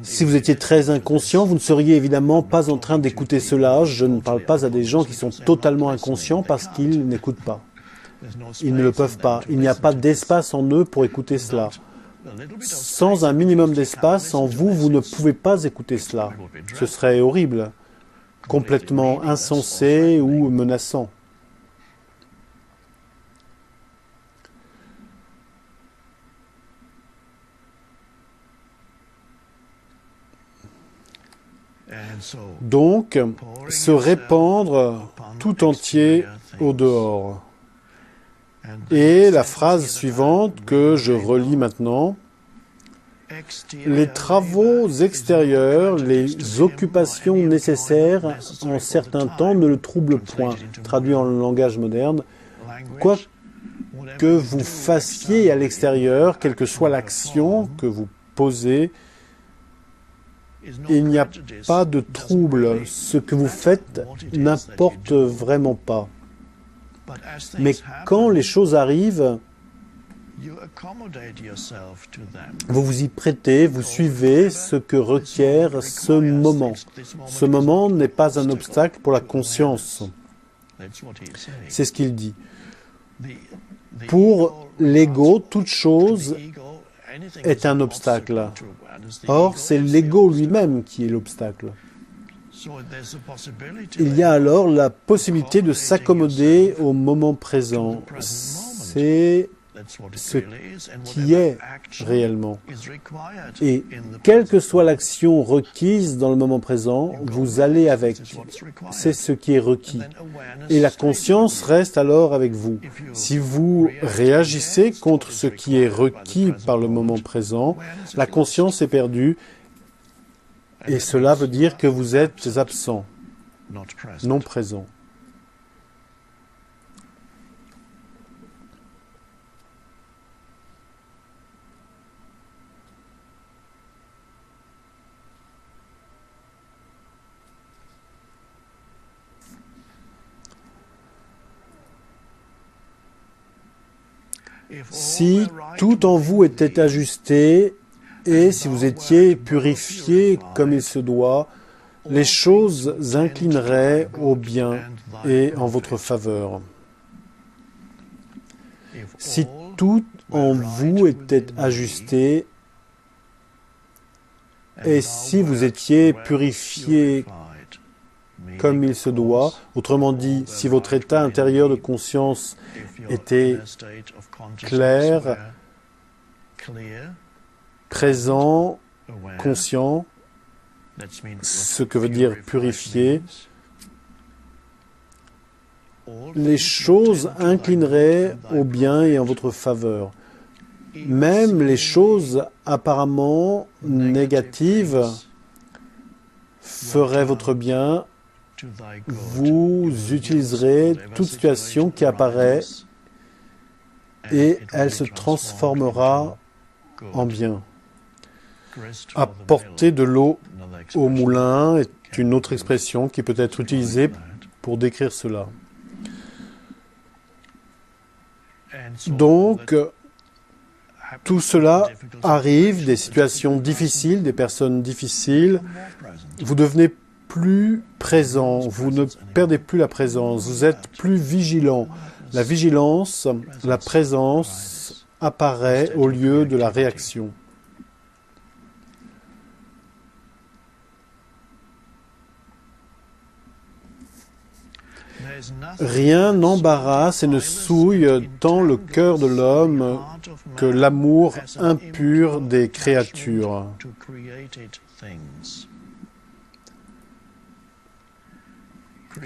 Si vous étiez très inconscient, vous ne seriez évidemment pas en train d'écouter cela. Je ne parle pas à des gens qui sont totalement inconscients parce qu'ils n'écoutent pas. Ils ne le peuvent pas. Il n'y a pas d'espace en eux pour écouter cela. Sans un minimum d'espace en vous, vous ne pouvez pas écouter cela. Ce serait horrible, complètement insensé ou menaçant. Donc, se répandre tout entier au dehors. Et la phrase suivante que je relis maintenant, les travaux extérieurs, les occupations nécessaires en certains temps ne le troublent point. Traduit en langage moderne, quoi que vous fassiez à l'extérieur, quelle que soit l'action que vous posez, il n'y a pas de trouble. Ce que vous faites n'importe vraiment pas. Mais quand les choses arrivent, vous vous y prêtez, vous suivez ce que requiert ce moment. Ce moment n'est pas un obstacle pour la conscience. C'est ce qu'il dit. Pour l'ego, toute chose est un obstacle. Or, c'est l'ego lui-même qui est l'obstacle. Il y a alors la possibilité de s'accommoder au moment présent. C'est ce qui est réellement. Et quelle que soit l'action requise dans le moment présent, vous allez avec. C'est ce qui est requis. Et la conscience reste alors avec vous. Si vous réagissez contre ce qui est requis par le moment présent, la conscience est perdue et cela veut dire que vous êtes absent, non présent. Si tout en vous était ajusté et si vous étiez purifié comme il se doit, les choses inclineraient au bien et en votre faveur. Si tout en vous était ajusté et si vous étiez purifié comme il se doit, autrement dit, si votre état intérieur de conscience était clair, présent, conscient, ce que veut dire purifié, les choses inclineraient au bien et en votre faveur. Même les choses apparemment négatives feraient votre bien. Vous utiliserez toute situation qui apparaît et elle se transformera en bien. Apporter de l'eau au moulin est une autre expression qui peut être utilisée pour décrire cela. Donc, tout cela arrive, des situations difficiles, des personnes difficiles. Vous devenez plus présent, vous ne perdez plus la présence, vous êtes plus vigilant. La vigilance, la présence apparaît au lieu de la réaction. Rien n'embarrasse et ne souille tant le cœur de l'homme que l'amour impur des créatures.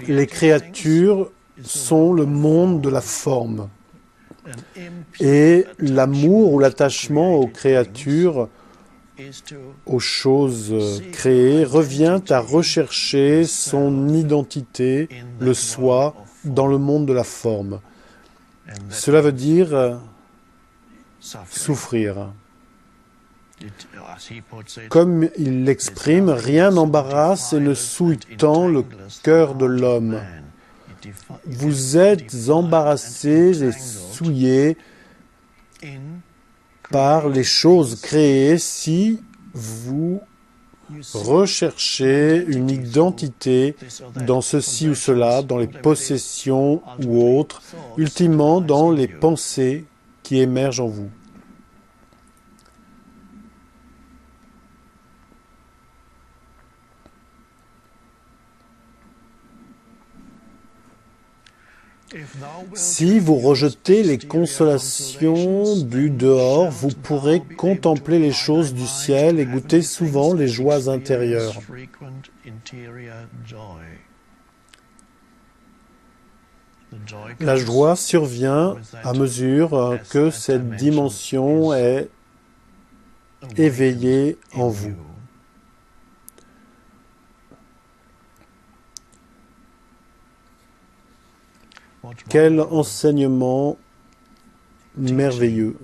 Les créatures sont le monde de la forme. Et l'amour ou l'attachement aux créatures, aux choses créées, revient à rechercher son identité, le soi, dans le monde de la forme. Cela veut dire souffrir. Comme il l'exprime, rien n'embarrasse et ne souille tant le cœur de l'homme. Vous êtes embarrassés et souillés par les choses créées si vous recherchez une identité dans ceci ou cela, dans les possessions ou autres, ultimement dans les pensées qui émergent en vous. Si vous rejetez les consolations du dehors, vous pourrez contempler les choses du ciel et goûter souvent les joies intérieures. La joie survient à mesure que cette dimension est éveillée en vous. Quel enseignement merveilleux!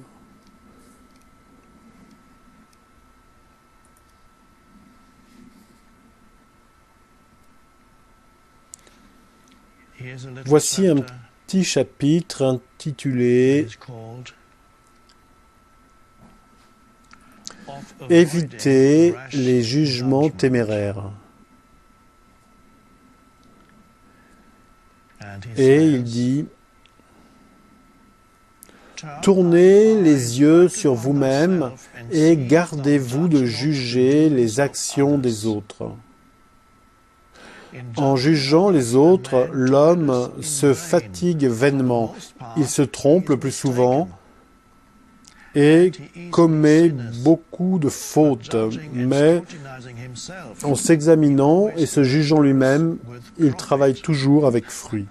Voici un petit chapitre intitulé « Éviter les jugements téméraires ». Et il dit « Tournez les yeux sur vous-même et gardez-vous de juger les actions des autres. En jugeant les autres, l'homme se fatigue vainement. Il se trompe le plus souvent et commet beaucoup de fautes. Mais en s'examinant et se jugeant lui-même, il travaille toujours avec fruit.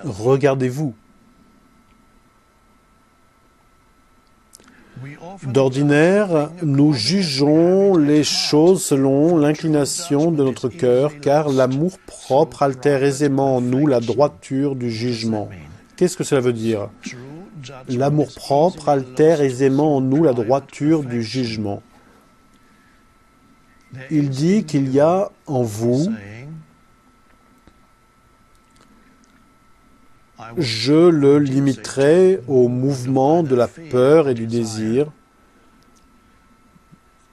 Regardez-vous. D'ordinaire, nous jugeons les choses selon l'inclination de notre cœur, car l'amour-propre altère aisément en nous la droiture du jugement. Qu'est-ce que cela veut dire? L'amour-propre altère aisément en nous la droiture du jugement. Il dit qu'il y a en vous, je le limiterai au mouvement de la peur et du désir.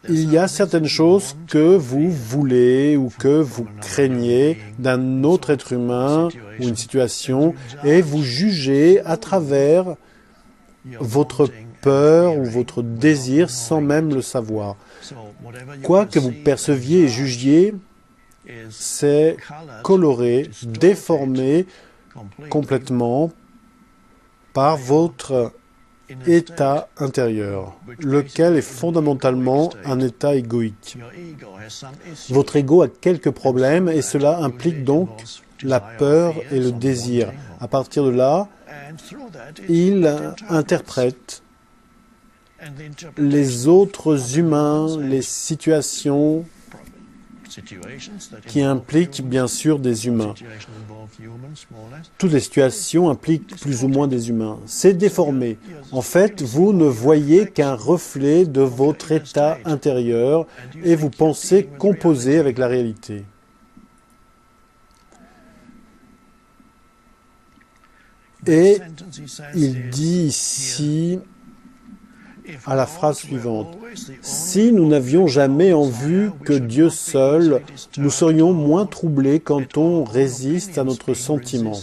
Il y a certaines choses que vous voulez ou que vous craignez d'un autre être humain ou une situation et vous jugez à travers votre peur ou votre désir sans même le savoir. Quoi que vous perceviez et jugiez, c'est coloré, déformé complètement par votre état intérieur, lequel est fondamentalement un état égoïque. Votre ego a quelques problèmes et cela implique donc la peur et le désir. À partir de là, il interprète les autres humains, les situations qui impliquent bien sûr des humains. Toutes les situations impliquent plus ou moins des humains. C'est déformé. En fait, vous ne voyez qu'un reflet de votre état intérieur et vous pensez composer avec la réalité. Et il dit ici, à la phrase suivante, « Si nous n'avions jamais en vue que Dieu seul, nous serions moins troublés quand on résiste à notre sentiment. »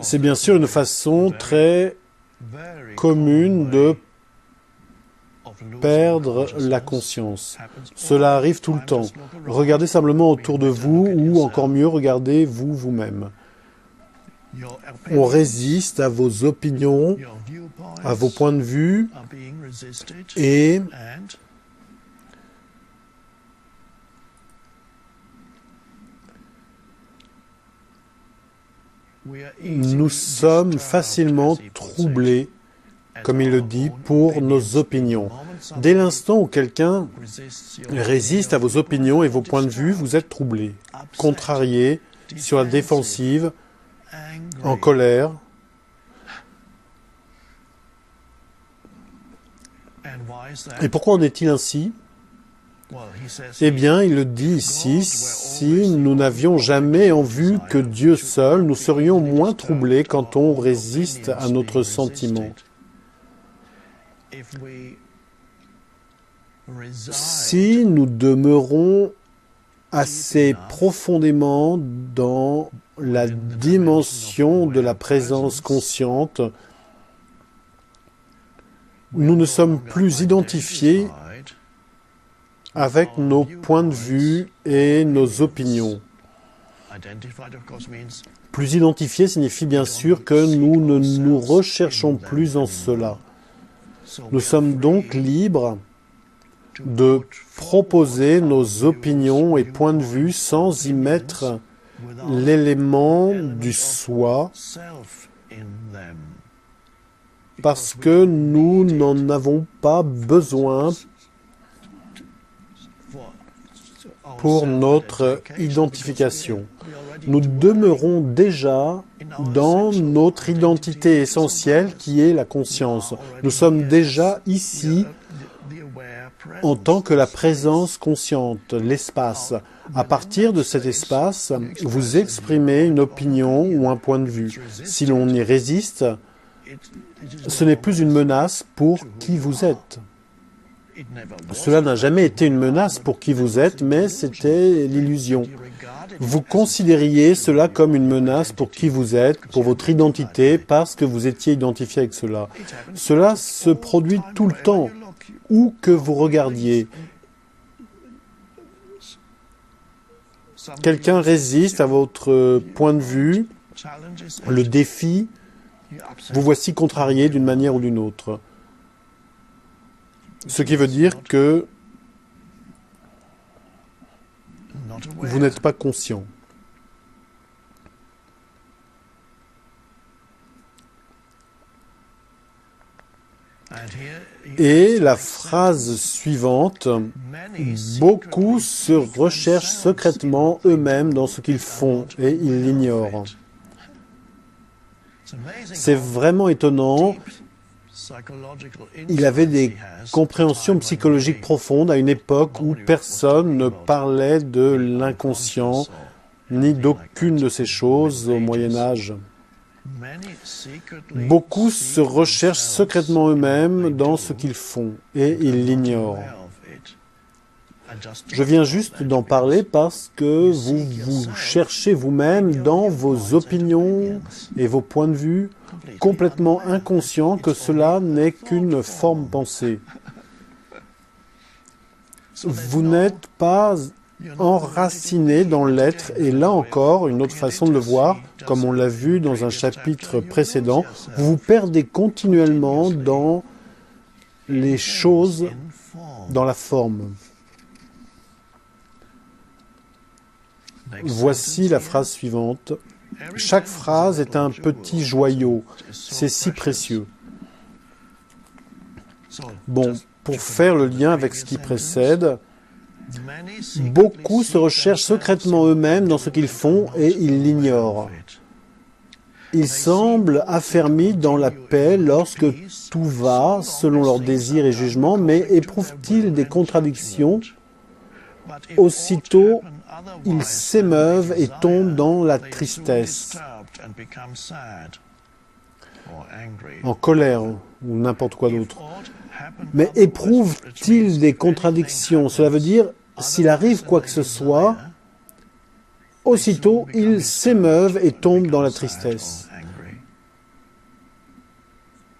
C'est bien sûr une façon très commune de perdre la conscience. Cela arrive tout le temps. Regardez simplement autour de vous ou encore mieux, regardez-vous vous-même. On résiste à vos opinions, à vos points de vue et nous sommes facilement troublés, comme il le dit, pour nos opinions. Dès l'instant où quelqu'un résiste à vos opinions et vos points de vue, vous êtes troublé, contrarié, sur la défensive, en colère. Et pourquoi en est-il ainsi? Eh bien, il le dit ici, si nous n'avions jamais en vue que Dieu seul, nous serions moins troublés quand on résiste à notre sentiment. Si nous demeurons assez profondément dans la dimension de la présence consciente, nous ne sommes plus identifiés avec nos points de vue et nos opinions. Plus identifiés signifie bien sûr que nous ne nous recherchons plus en cela. Nous sommes donc libres de proposer nos opinions et points de vue sans y mettre l'élément du soi, parce que nous n'en avons pas besoin pour notre identification. Nous demeurons déjà dans notre identité essentielle qui est la conscience. Nous sommes déjà ici en tant que la présence consciente, l'espace. À partir de cet espace, vous exprimez une opinion ou un point de vue. Si l'on y résiste, ce n'est plus une menace pour qui vous êtes. Cela n'a jamais été une menace pour qui vous êtes, mais c'était l'illusion. Vous considériez cela comme une menace pour qui vous êtes, pour votre identité, parce que vous étiez identifié avec cela. Cela se produit tout le temps, où que vous regardiez. Quelqu'un résiste à votre point de vue, le défi, vous voici contrarié d'une manière ou d'une autre. Ce qui veut dire que vous n'êtes pas conscient. Et la phrase suivante, beaucoup se recherchent secrètement eux-mêmes dans ce qu'ils font et ils l'ignorent. C'est vraiment étonnant. Il avait des compréhensions psychologiques profondes à une époque où personne ne parlait de l'inconscient ni d'aucune de ces choses au Moyen Âge. Beaucoup se recherchent secrètement eux-mêmes dans ce qu'ils font et ils l'ignorent. Je viens juste d'en parler parce que vous vous cherchez vous-même dans vos opinions et vos points de vue, complètement inconscients que cela n'est qu'une forme pensée. Vous n'êtes pas enraciné dans l'être, et là encore, une autre façon de le voir, comme on l'a vu dans un chapitre précédent, vous vous perdez continuellement dans les choses, dans la forme. Voici la phrase suivante. Chaque phrase est un petit joyau. C'est si précieux. Bon, pour faire le lien avec ce qui précède, beaucoup se recherchent secrètement eux-mêmes dans ce qu'ils font et ils l'ignorent. Ils semblent affermis dans la paix lorsque tout va selon leurs désirs et jugements, mais éprouvent-ils des contradictions? Aussitôt, ils s'émeuvent et tombent dans la tristesse, en colère ou n'importe quoi d'autre. Mais éprouvent-ils des contradictions? Cela veut dire, s'il arrive quoi que ce soit, aussitôt ils s'émeuvent et tombent dans la tristesse,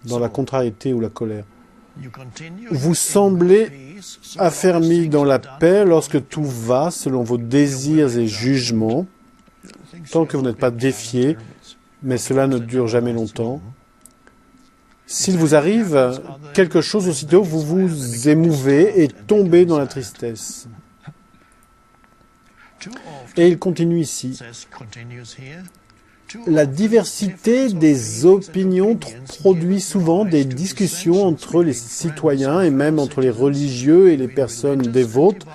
dans la contrariété ou la colère. Vous semblez affermis dans la paix lorsque tout va selon vos désirs et jugements, tant que vous n'êtes pas défié, mais cela ne dure jamais longtemps. S'il vous arrive quelque chose, aussitôt vous vous émouvez et tombez dans la tristesse. Et il continue ici. La diversité des opinions produit souvent des discussions entre les citoyens et même entre les religieux et les personnes dévotes.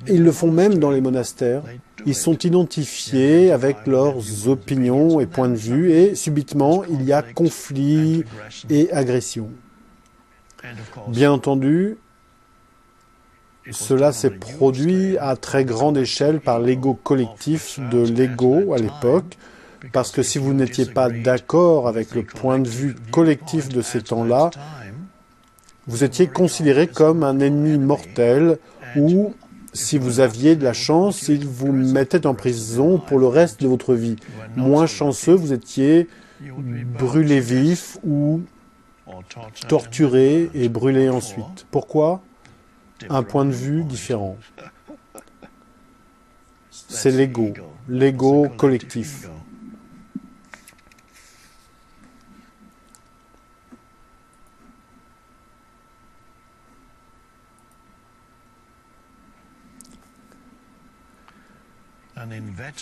Ils le font même dans les monastères. Ils sont identifiés avec leurs opinions et points de vue et subitement il y a conflit et agression. Bien entendu, cela s'est produit à très grande échelle par l'ego collectif de l'ego à l'époque, parce que si vous n'étiez pas d'accord avec le point de vue collectif de ces temps-là, vous étiez considéré comme un ennemi mortel ou, si vous aviez de la chance, ils vous mettaient en prison pour le reste de votre vie. Moins chanceux, vous étiez brûlé vif ou torturé et brûlé ensuite. Pourquoi ? Un point de vue différent. C'est l'ego collectif.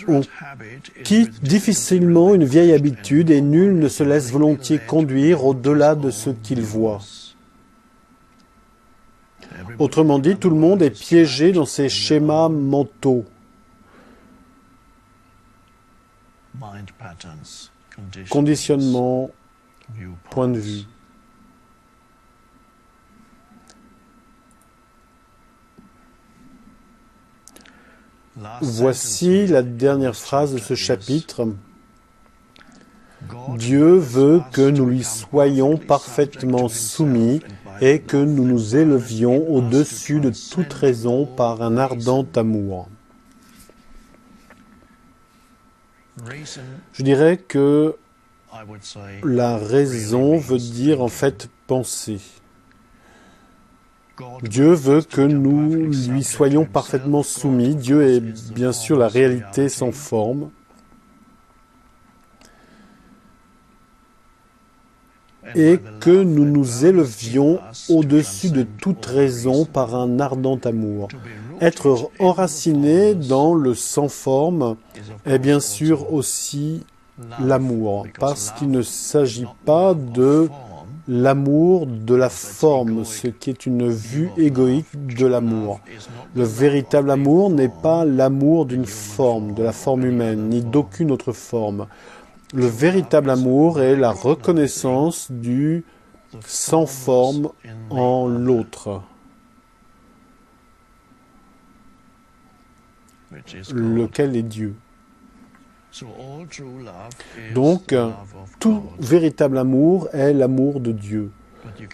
On quitte difficilement une vieille habitude et nul ne se laisse volontiers conduire au-delà de ce qu'il voit. Autrement dit, tout le monde est piégé dans ces schémas mentaux. Conditionnement, point de vue. Voici la dernière phrase de ce chapitre. Dieu veut que nous lui soyons parfaitement soumis et que nous nous élevions au-dessus de toute raison par un ardent amour. Je dirais que la raison veut dire en fait penser. Dieu veut que nous lui soyons parfaitement soumis. Dieu est bien sûr la réalité sans forme. Et que nous nous élevions au-dessus de toute raison par un ardent amour. Être enraciné dans le sans forme est bien sûr aussi l'amour, parce qu'il ne s'agit pas de l'amour de la forme, ce qui est une vue égoïque de l'amour. Le véritable amour n'est pas l'amour d'une forme, de la forme humaine, ni d'aucune autre forme. Le véritable amour est la reconnaissance du sans forme en l'autre, lequel est Dieu. Donc, tout véritable amour est l'amour de Dieu.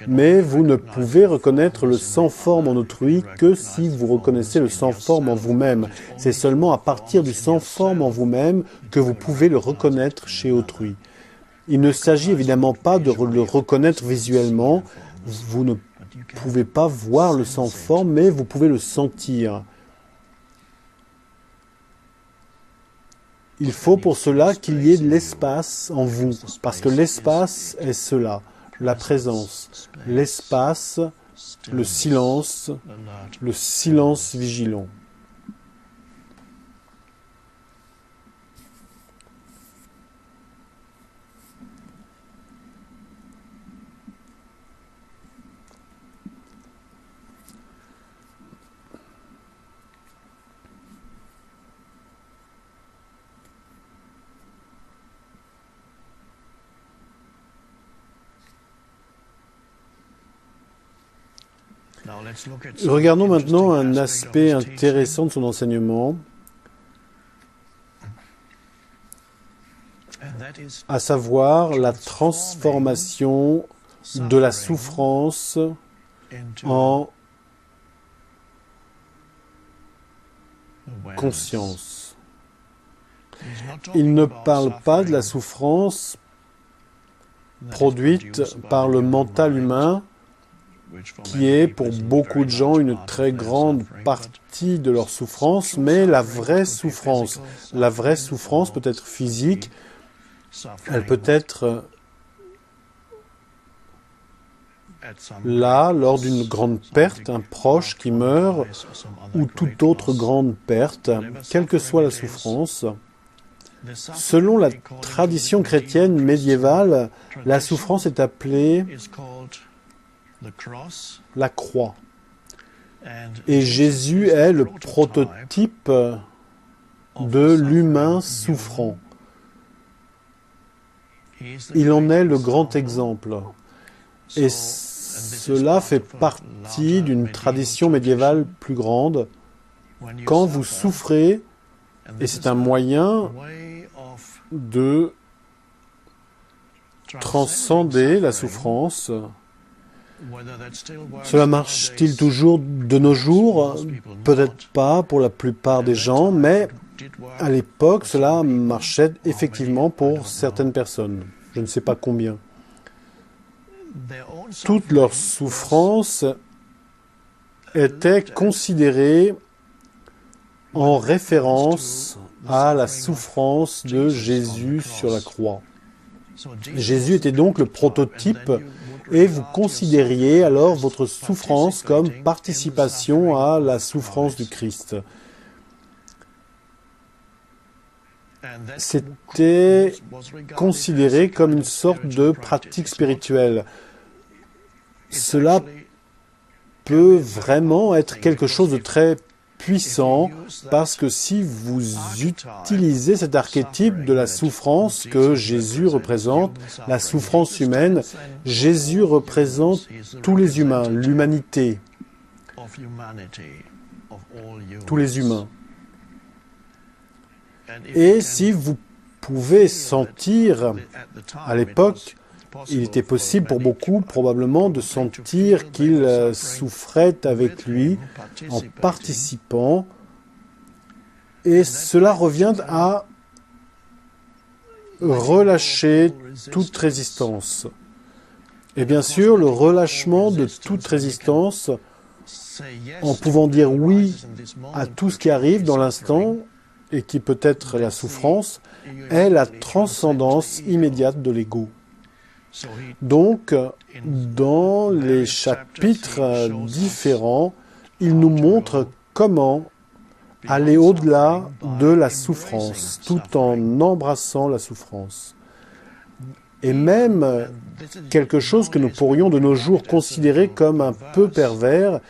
Mais vous ne pouvez reconnaître le sans forme en autrui que si vous reconnaissez le sans forme en vous-même. C'est seulement à partir du sans forme en vous-même que vous pouvez le reconnaître chez autrui. Il ne s'agit évidemment pas de le reconnaître visuellement. Vous ne pouvez pas voir le sans forme, mais vous pouvez le sentir. Il faut pour cela qu'il y ait de l'espace en vous, parce que l'espace est cela, la présence, l'espace, le silence vigilant. Regardons maintenant un aspect intéressant de son enseignement, à savoir la transformation de la souffrance en conscience. Il ne parle pas de la souffrance produite par le mental humain, qui est pour beaucoup de gens une très grande partie de leur souffrance, mais la vraie souffrance peut être physique, elle peut être là lors d'une grande perte, un proche qui meurt, ou toute autre grande perte, quelle que soit la souffrance. Selon la tradition chrétienne médiévale, la souffrance est appelée la croix. Et Jésus est le prototype de l'humain souffrant. Il en est le grand exemple. Et cela fait partie d'une tradition médiévale plus grande. Quand vous souffrez, et c'est un moyen de transcender la souffrance. Cela marche-t-il toujours de nos jours? Peut-être pas pour la plupart des gens, mais à l'époque, cela marchait effectivement pour certaines personnes. Je ne sais pas combien. Toute leur souffrance était considérée en référence à la souffrance de Jésus sur la croix. Jésus était donc le prototype et vous considériez alors votre souffrance comme participation à la souffrance du Christ. C'était considéré comme une sorte de pratique spirituelle. Cela peut vraiment être quelque chose de très puissant, parce que si vous utilisez cet archétype de la souffrance que Jésus représente, la souffrance humaine, Jésus représente tous les humains, l'humanité, tous les humains. Et si vous pouvez sentir, à l'époque, Il était possible pour beaucoup, probablement, de sentir qu'ils souffraient avec lui en participant. Et cela revient à relâcher toute résistance. Et bien sûr, le relâchement de toute résistance, en pouvant dire oui à tout ce qui arrive dans l'instant, et qui peut être la souffrance, est la transcendance immédiate de l'ego. Donc, dans les chapitres différents, il nous montre comment aller au-delà de la souffrance, tout en embrassant la souffrance. Et même quelque chose que nous pourrions de nos jours considérer comme un peu pervers,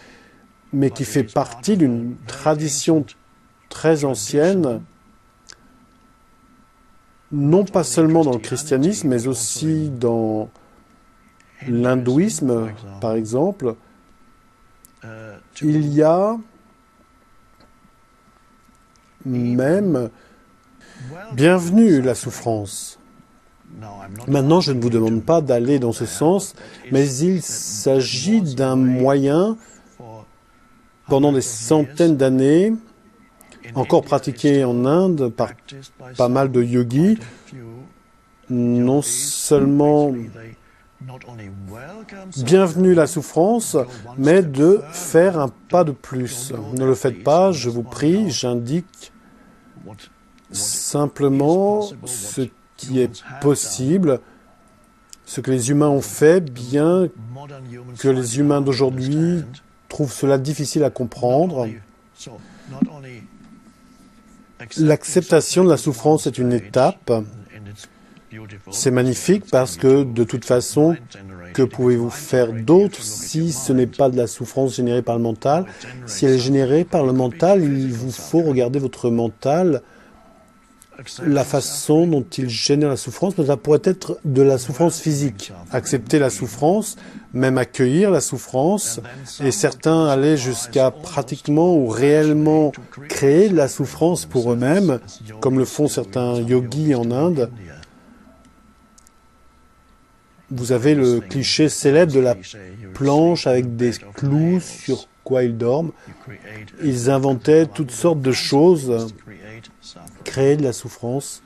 mais qui fait partie d'une tradition très ancienne, non pas seulement dans le christianisme, mais aussi dans l'hindouisme, par exemple. Il y a même bienvenue la souffrance. Maintenant, je ne vous demande pas d'aller dans ce sens, mais il s'agit d'un moyen, pendant des centaines d'années, encore pratiqué en Inde par pas mal de yogis, non seulement bienvenue la souffrance, mais de faire un pas de plus. Ne le faites pas, je vous prie, j'indique simplement ce qui est possible, ce que les humains ont fait, bien que les humains d'aujourd'hui trouvent cela difficile à comprendre. L'acceptation de la souffrance est une étape. C'est magnifique parce que, de toute façon, que pouvez-vous faire d'autre si ce n'est pas de la souffrance générée par le mental? Si elle est générée par le mental, il vous faut regarder votre mental, la façon dont il génère la souffrance, mais ça pourrait être de la souffrance physique. Accepter la souffrance, même accueillir la souffrance, et certains allaient jusqu'à pratiquement ou réellement créer de la souffrance pour eux-mêmes, comme le font certains yogis en Inde. Vous avez le cliché célèbre de la planche avec des clous sur quoi ils dorment. Ils inventaient toutes sortes de choses, créer de la souffrance.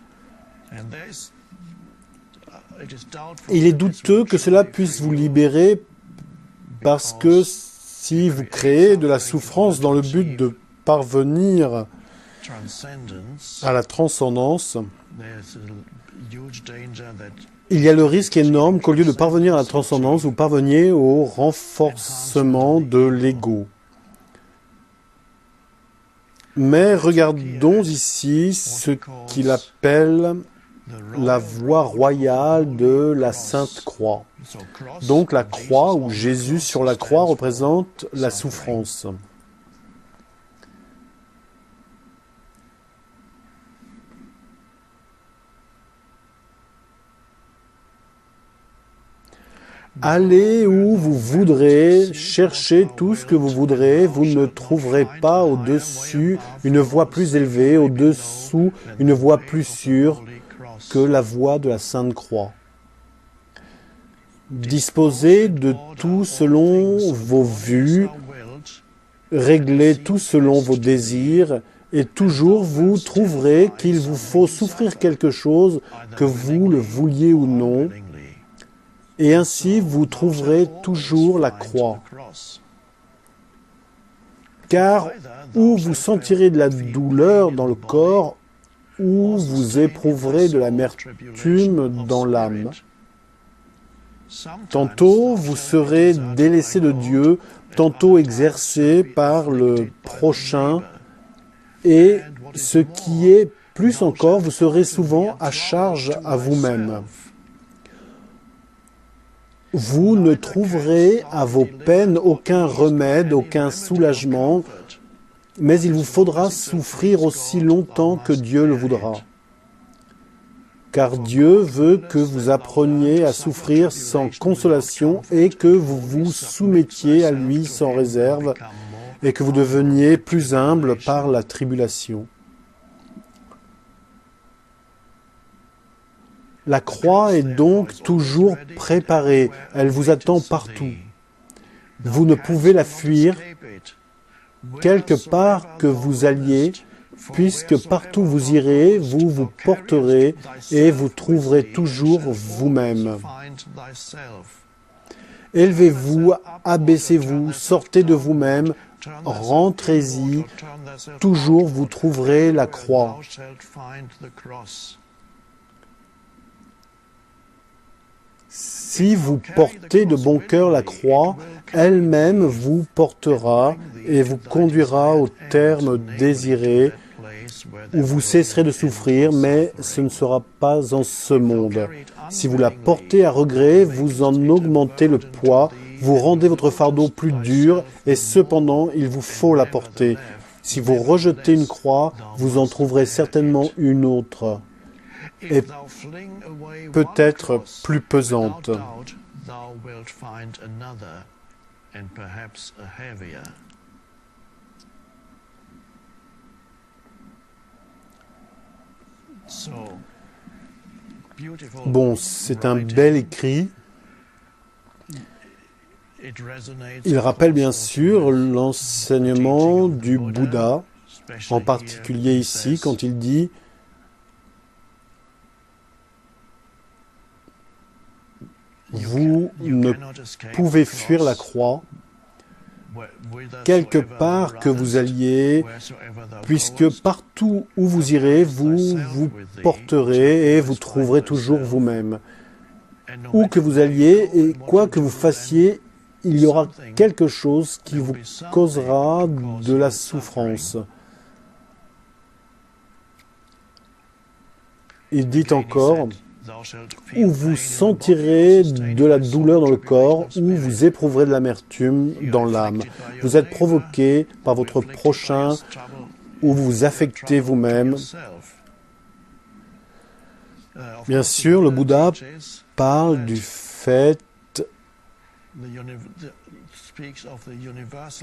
Il est douteux que cela puisse vous libérer parce que si vous créez de la souffrance dans le but de parvenir à la transcendance, il y a le risque énorme qu'au lieu de parvenir à la transcendance, vous parveniez au renforcement de l'ego. Mais regardons ici ce qu'il appelle la voie royale de la Sainte Croix. Donc la croix, ou Jésus sur la croix, représente la souffrance. Allez où vous voudrez, cherchez tout ce que vous voudrez, vous ne trouverez pas au-dessus une voie plus élevée, au-dessous une voie plus sûre que la voie de la Sainte Croix. Disposez de tout selon vos vues, réglez tout selon vos désirs, et toujours vous trouverez qu'il vous faut souffrir quelque chose, que vous le vouliez ou non. Et ainsi, vous trouverez toujours la croix. Car ou vous sentirez de la douleur dans le corps, ou vous éprouverez de l'amertume dans l'âme. Tantôt, vous serez délaissé de Dieu, tantôt exercé par le prochain, et ce qui est plus encore, vous serez souvent à charge à vous-même. Vous ne trouverez à vos peines aucun remède, aucun soulagement, mais il vous faudra souffrir aussi longtemps que Dieu le voudra. Car Dieu veut que vous appreniez à souffrir sans consolation et que vous vous soumettiez à lui sans réserve et que vous deveniez plus humble par la tribulation. La croix est donc toujours préparée. Elle vous attend partout. Vous ne pouvez la fuir quelque part que vous alliez, puisque partout vous irez, vous vous porterez et vous trouverez toujours vous-même. Élevez-vous, abaissez-vous, sortez de vous-même, rentrez-y, toujours vous trouverez la croix. Si vous portez de bon cœur la croix, elle-même vous portera et vous conduira au terme désiré, où vous cesserez de souffrir, mais ce ne sera pas en ce monde. Si vous la portez à regret, vous en augmentez le poids, vous rendez votre fardeau plus dur, et cependant, il vous faut la porter. Si vous rejetez une croix, vous en trouverez certainement une autre, et peut-être plus pesante. Bon, c'est un bel écrit. Il rappelle bien sûr l'enseignement du Bouddha, en particulier ici, quand il dit « Vous ne pouvez fuir la croix, quelque part que vous alliez, puisque partout où vous irez, vous vous porterez et vous trouverez toujours vous-même. Où que vous alliez et quoi que vous fassiez, il y aura quelque chose qui vous causera de la souffrance. » Il dit encore, où vous sentirez de la douleur dans le corps, où vous éprouverez de l'amertume dans l'âme. Vous êtes provoqué par votre prochain, où vous vous affectez vous-même. Bien sûr, le Bouddha parle du fait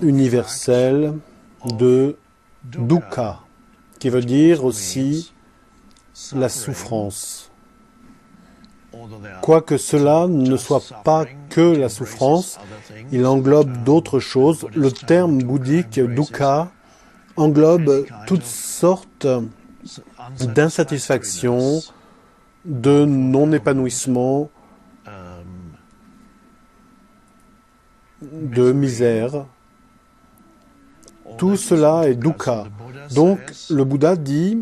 universel de dukkha, qui veut dire aussi la souffrance. Quoique cela ne soit pas que la souffrance, il englobe d'autres choses. Le terme bouddhique dukkha englobe toutes sortes d'insatisfaction, de non-épanouissement, de misère. Tout cela est dukkha. Donc le Bouddha dit,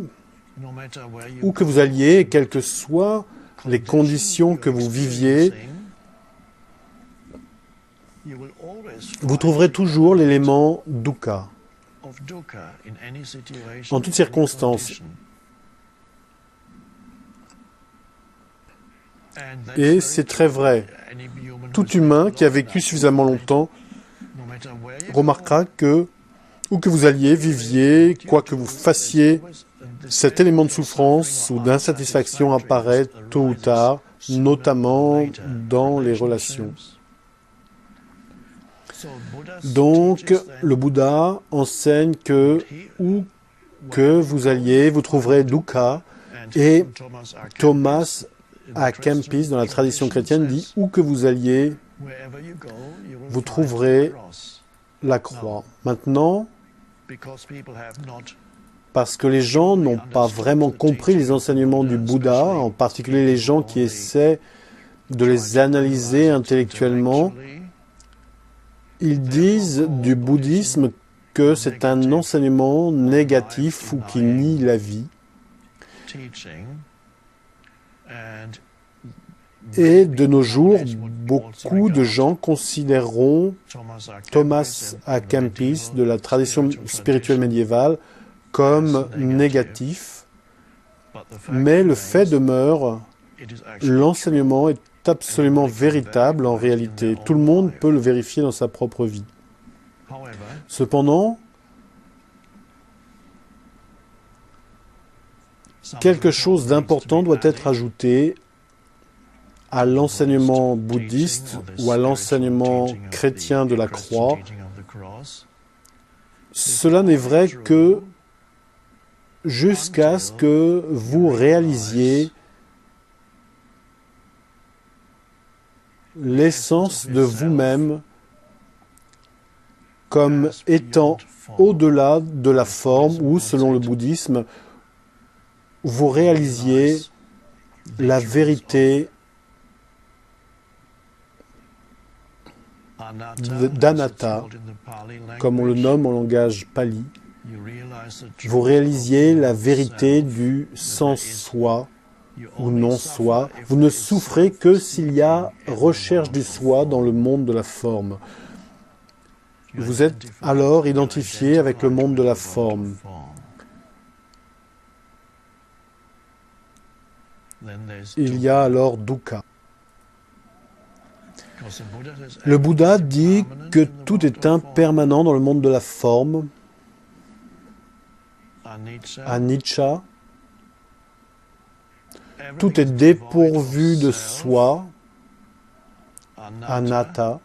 où que vous alliez, quelles que soient les conditions que vous viviez, vous trouverez toujours l'élément dukkha. En toutes circonstances. Et c'est très vrai. Tout humain qui a vécu suffisamment longtemps remarquera que, où que vous alliez, viviez, quoi que vous fassiez, cet élément de souffrance ou d'insatisfaction apparaît tôt ou tard, notamment dans les relations. Donc, le Bouddha enseigne que où que vous alliez, vous trouverez dukkha, et Thomas à Kempis, dans la tradition chrétienne, dit où que vous alliez, vous trouverez la croix. Maintenant, parce que les gens n'ont pas vraiment compris les enseignements du Bouddha, en particulier les gens qui essaient de les analyser intellectuellement, ils disent du bouddhisme que c'est un enseignement négatif ou qui nie la vie. Et de nos jours, beaucoup de gens considéreront Thomas à Kempis de la tradition spirituelle médiévale comme négatif, mais le fait demeure, l'enseignement est absolument véritable en réalité. Tout le monde peut le vérifier dans sa propre vie. Cependant, quelque chose d'important doit être ajouté à l'enseignement bouddhiste ou à l'enseignement chrétien de la croix. Cela n'est vrai que jusqu'à ce que vous réalisiez l'essence de vous-même comme étant au-delà de la forme ou, selon le bouddhisme, vous réalisiez la vérité d'Anatta, comme on le nomme en langage pali. Vous réalisiez la vérité du sans-soi ou non-soi. Vous ne souffrez que s'il y a recherche du soi dans le monde de la forme. Vous êtes alors identifié avec le monde de la forme. Il y a alors dukkha. Le Bouddha dit que tout est impermanent dans le monde de la forme, anicca. Tout est dépourvu de soi, anatta.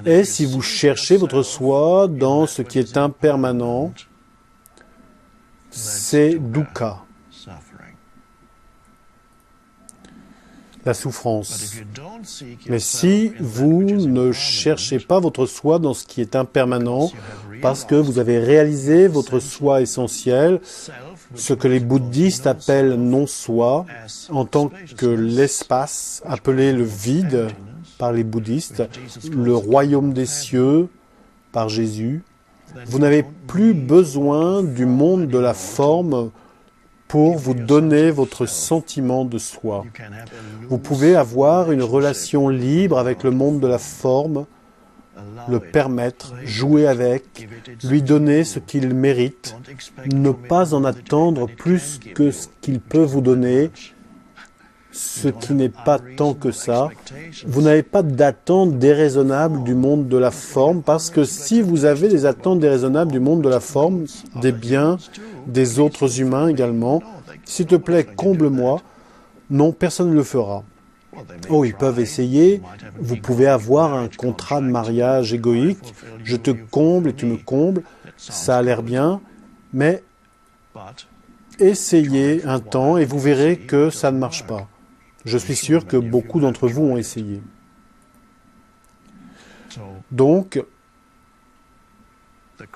Et si vous cherchez votre soi dans ce qui est impermanent, c'est dukkha, la souffrance. Mais si vous ne cherchez pas votre soi dans ce qui est impermanent, parce que vous avez réalisé votre soi essentiel, ce que les bouddhistes appellent non-soi, en tant que l'espace, appelé le vide par les bouddhistes, le royaume des cieux par Jésus, vous n'avez plus besoin du monde de la forme pour vous donner votre sentiment de soi. Vous pouvez avoir une relation libre avec le monde de la forme, le permettre, jouer avec, lui donner ce qu'il mérite, ne pas en attendre plus que ce qu'il peut vous donner, ce qui n'est pas tant que ça. Vous n'avez pas d'attente déraisonnable du monde de la forme, parce que si vous avez des attentes déraisonnables du monde de la forme, des biens, des autres humains également, s'il te plaît, comble-moi, non, personne ne le fera. Oh, ils peuvent essayer, vous pouvez avoir un contrat de mariage égoïque, je te comble et tu me combles, ça a l'air bien, mais essayez un temps et vous verrez que ça ne marche pas. Je suis sûr que beaucoup d'entre vous ont essayé. Donc,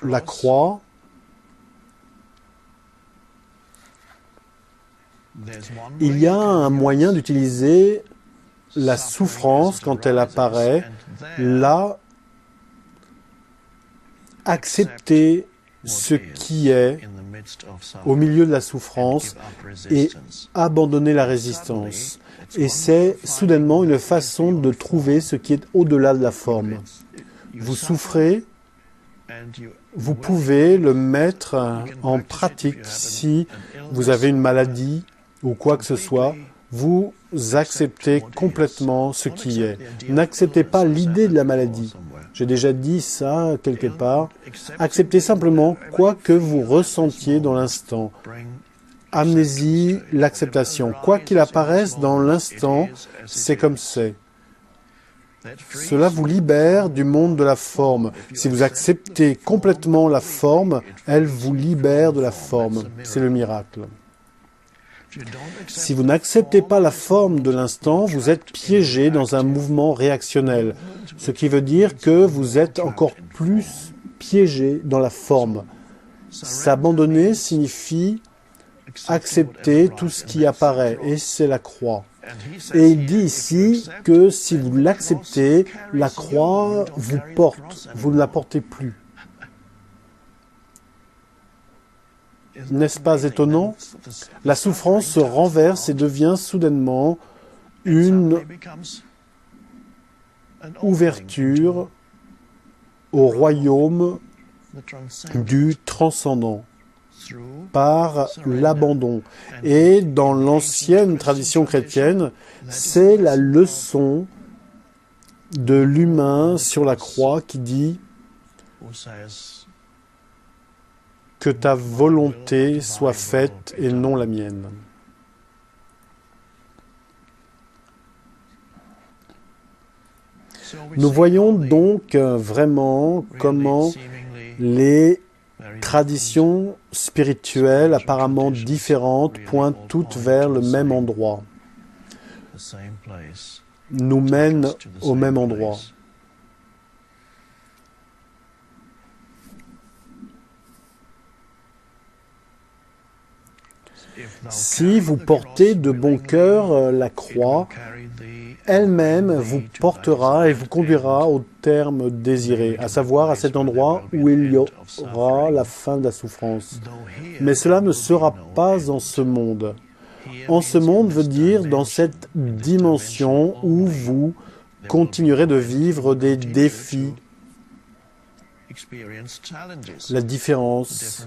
la croix, il y a un moyen d'utiliser la souffrance quand elle apparaît, là, accepter ce qui est au milieu de la souffrance et abandonner la résistance. Et c'est soudainement une façon de trouver ce qui est au-delà de la forme. Vous souffrez, vous pouvez le mettre en pratique si vous avez une maladie ou quoi que ce soit. Vous acceptez complètement ce qui est. N'acceptez pas l'idée de la maladie. J'ai déjà dit ça quelque part. Acceptez simplement quoi que vous ressentiez dans l'instant. Amnésie, l'acceptation. Quoi qu'il apparaisse dans l'instant, c'est comme c'est. Cela vous libère du monde de la forme. Si vous acceptez complètement la forme, elle vous libère de la forme. C'est le miracle. Si vous n'acceptez pas la forme de l'instant, vous êtes piégé dans un mouvement réactionnel, ce qui veut dire que vous êtes encore plus piégé dans la forme. S'abandonner signifie accepter tout ce qui apparaît, et c'est la croix. Et il dit ici que si vous l'acceptez, la croix vous porte, vous ne la portez plus. N'est-ce pas étonnant? La souffrance se renverse et devient soudainement une ouverture au royaume du transcendant par l'abandon. Et dans l'ancienne tradition chrétienne, c'est la leçon de l'humain sur la croix qui dit que ta volonté soit faite et non la mienne. Nous voyons donc vraiment comment les traditions spirituelles apparemment différentes pointent toutes vers le même endroit. nous mène au même endroit. Si vous portez de bon cœur la croix, elle-même vous portera et vous conduira au terme désiré, à savoir à cet endroit où il y aura la fin de la souffrance. Mais cela ne sera pas en ce monde. En ce monde veut dire dans cette dimension où vous continuerez de vivre des défis. La différence,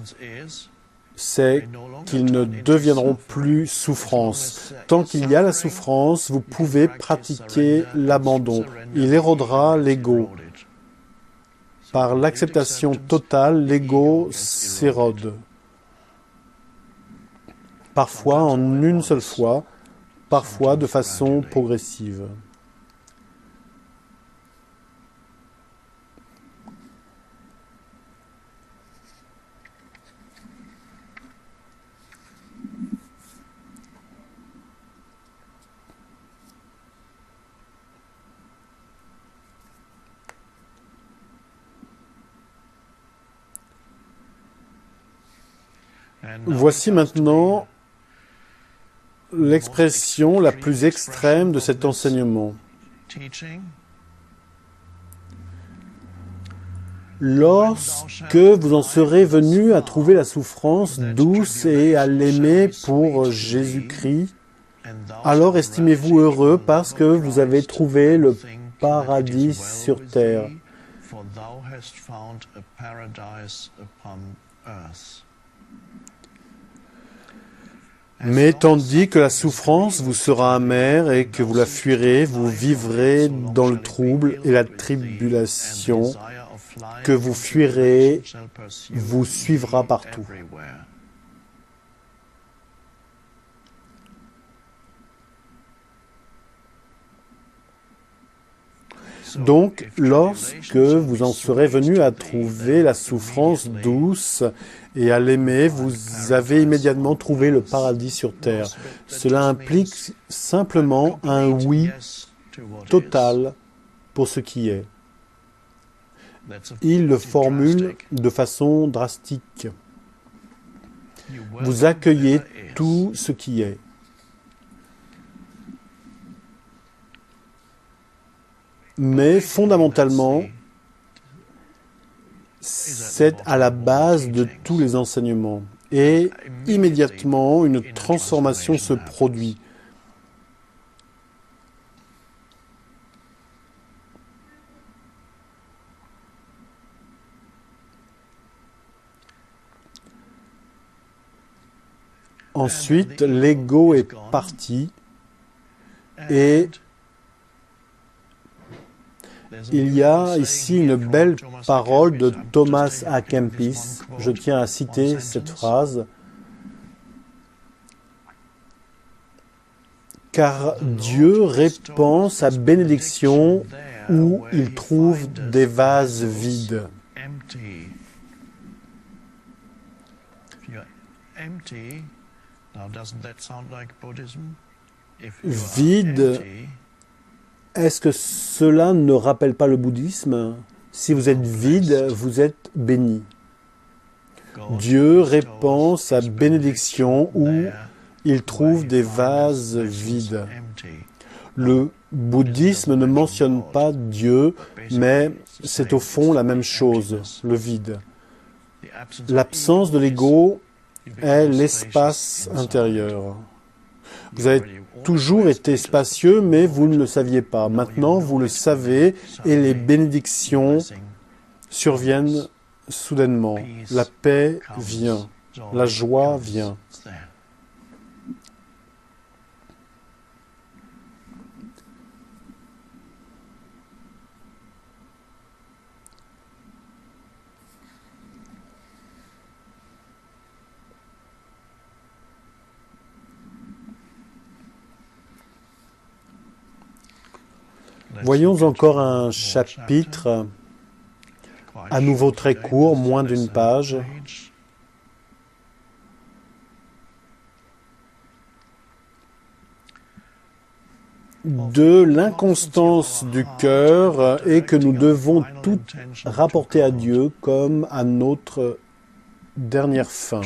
c'est qu'ils ne deviendront plus souffrance. Tant qu'il y a la souffrance, vous pouvez pratiquer l'abandon. Il érodera l'ego. Par l'acceptation totale, l'ego s'érode. Parfois en une seule fois, parfois de façon progressive. Voici maintenant l'expression la plus extrême de cet enseignement. Lorsque vous en serez venus à trouver la souffrance douce et à l'aimer pour Jésus-Christ, alors estimez-vous heureux parce que vous avez trouvé le paradis sur terre. Mais tandis que la souffrance vous sera amère et que vous la fuirez, vous vivrez dans le trouble et la tribulation que vous fuirez vous suivra partout. Donc, lorsque vous en serez venus à trouver la souffrance douce et à l'aimer, vous avez immédiatement trouvé le paradis sur terre. Cela implique simplement un oui total pour ce qui est. Il le formule de façon drastique. Vous accueillez tout ce qui est. Mais fondamentalement, c'est à la base de tous les enseignements. Et immédiatement, une transformation se produit. Ensuite, l'ego est parti et il y a ici une belle parole de Thomas à Kempis. Je tiens à citer cette phrase. Car Dieu répand sa bénédiction où il trouve des vases vides. Vide, est-ce que cela ne rappelle pas le bouddhisme? Si vous êtes vide, vous êtes béni. Dieu répand sa bénédiction où il trouve des vases vides. Le bouddhisme ne mentionne pas Dieu, mais c'est au fond la même chose, le vide. L'absence de l'ego est l'espace intérieur. Vous avez toujours été spacieux, mais vous ne le saviez pas. Maintenant, vous le savez et les bénédictions surviennent soudainement. La paix vient, la joie vient. Voyons encore un chapitre, à nouveau très court, moins d'une page. de l'inconstance du cœur et que nous devons tout rapporter à Dieu comme à notre dernière fin.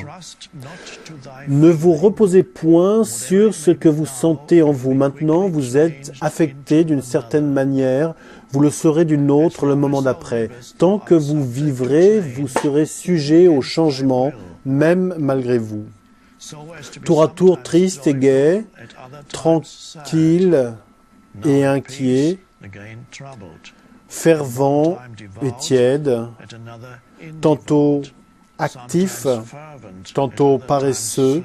Ne vous reposez point sur ce que vous sentez en vous. Maintenant, vous êtes affecté d'une certaine manière, vous le serez d'une autre le moment d'après. Tant que vous vivrez, vous serez sujet au changement, même malgré vous. Tour à tour triste et gai, tranquille et inquiet, fervent et tiède, tantôt actif, tantôt paresseux,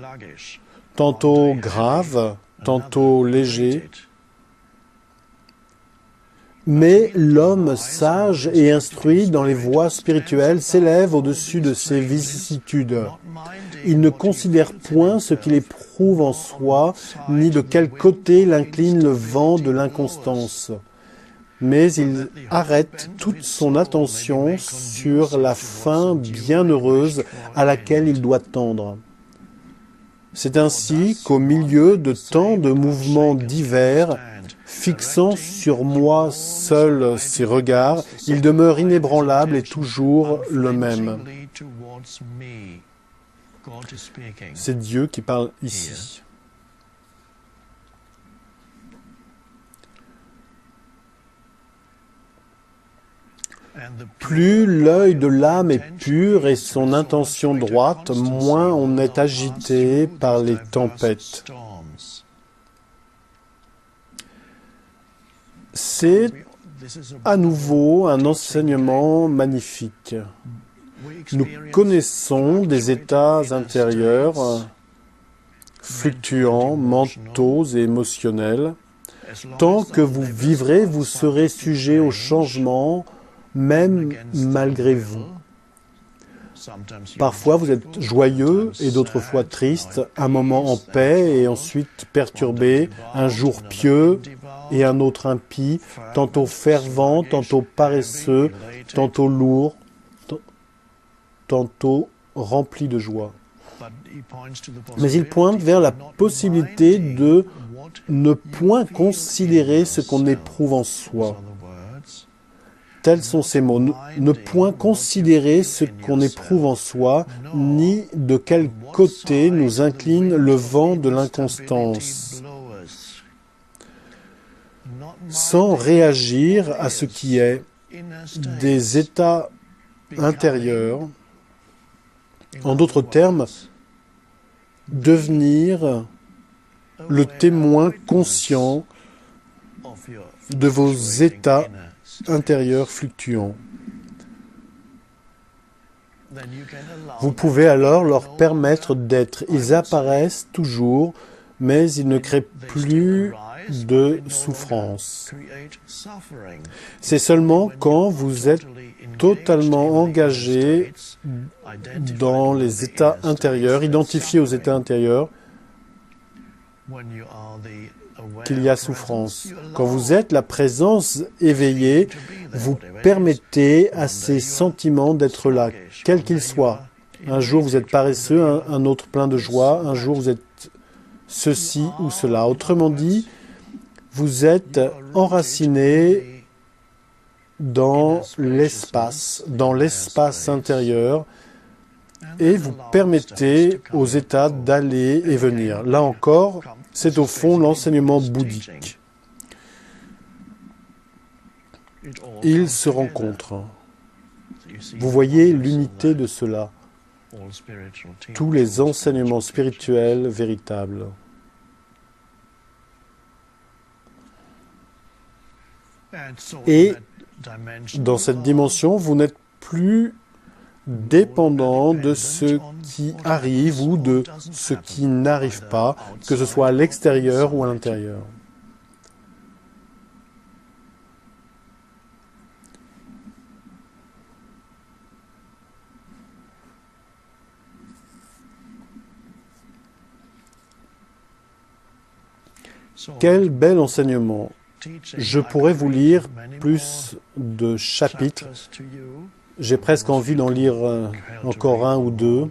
tantôt grave, tantôt léger. Mais l'homme sage et instruit dans les voies spirituelles s'élève au-dessus de ces vicissitudes. Il ne considère point ce qu'il éprouve en soi, ni de quel côté l'incline le vent de l'inconstance. Mais il arrête toute son attention sur la fin bienheureuse à laquelle il doit tendre. C'est ainsi qu'au milieu de tant de mouvements divers, fixant sur moi seul ses regards, il demeure inébranlable et toujours le même. C'est Dieu qui parle ici. Plus l'œil de l'âme est pur et son intention droite, moins on est agité par les tempêtes. C'est à nouveau un enseignement magnifique. Nous connaissons des états intérieurs fluctuants, mentaux et émotionnels. Tant que vous vivrez, vous serez sujet au changement, même malgré vous. Parfois vous êtes joyeux et d'autres fois triste, un moment en paix et ensuite perturbé, un jour pieux et un autre impie, tantôt fervent, tantôt paresseux, tantôt lourd, tantôt rempli de joie. Mais il pointe vers la possibilité de ne point considérer ce qu'on éprouve en soi. Tels sont ces mots. Ne point considérer ce qu'on éprouve en soi, ni de quel côté nous incline le vent de l'inconstance. Sans réagir à ce qui est des états intérieurs, en d'autres termes, devenir le témoin conscient de vos états intérieurs fluctuants. Vous pouvez alors leur permettre d'être. Ils apparaissent toujours, mais ils ne créent plus de souffrance. C'est seulement quand vous êtes totalement engagé dans les états intérieurs, identifié aux états intérieurs, qu'il y a souffrance. Quand vous êtes la présence éveillée, vous permettez à ces sentiments d'être là, quels qu'ils soient. Un jour vous êtes paresseux, un autre plein de joie, un jour vous êtes ceci ou cela. Autrement dit, vous êtes enraciné dans l'espace intérieur, et vous permettez aux états d'aller et venir. Là encore, c'est au fond l'enseignement bouddhique. Ils se rencontrent. Vous voyez l'unité de cela. Tous les enseignements spirituels véritables. Et dans cette dimension, vous n'êtes plus dépendant de ce qui arrive ou de ce qui n'arrive pas, que ce soit à l'extérieur ou à l'intérieur. Quel bel enseignement! Je pourrais vous lire plus de chapitres. J'ai presque envie d'en lire encore un ou deux.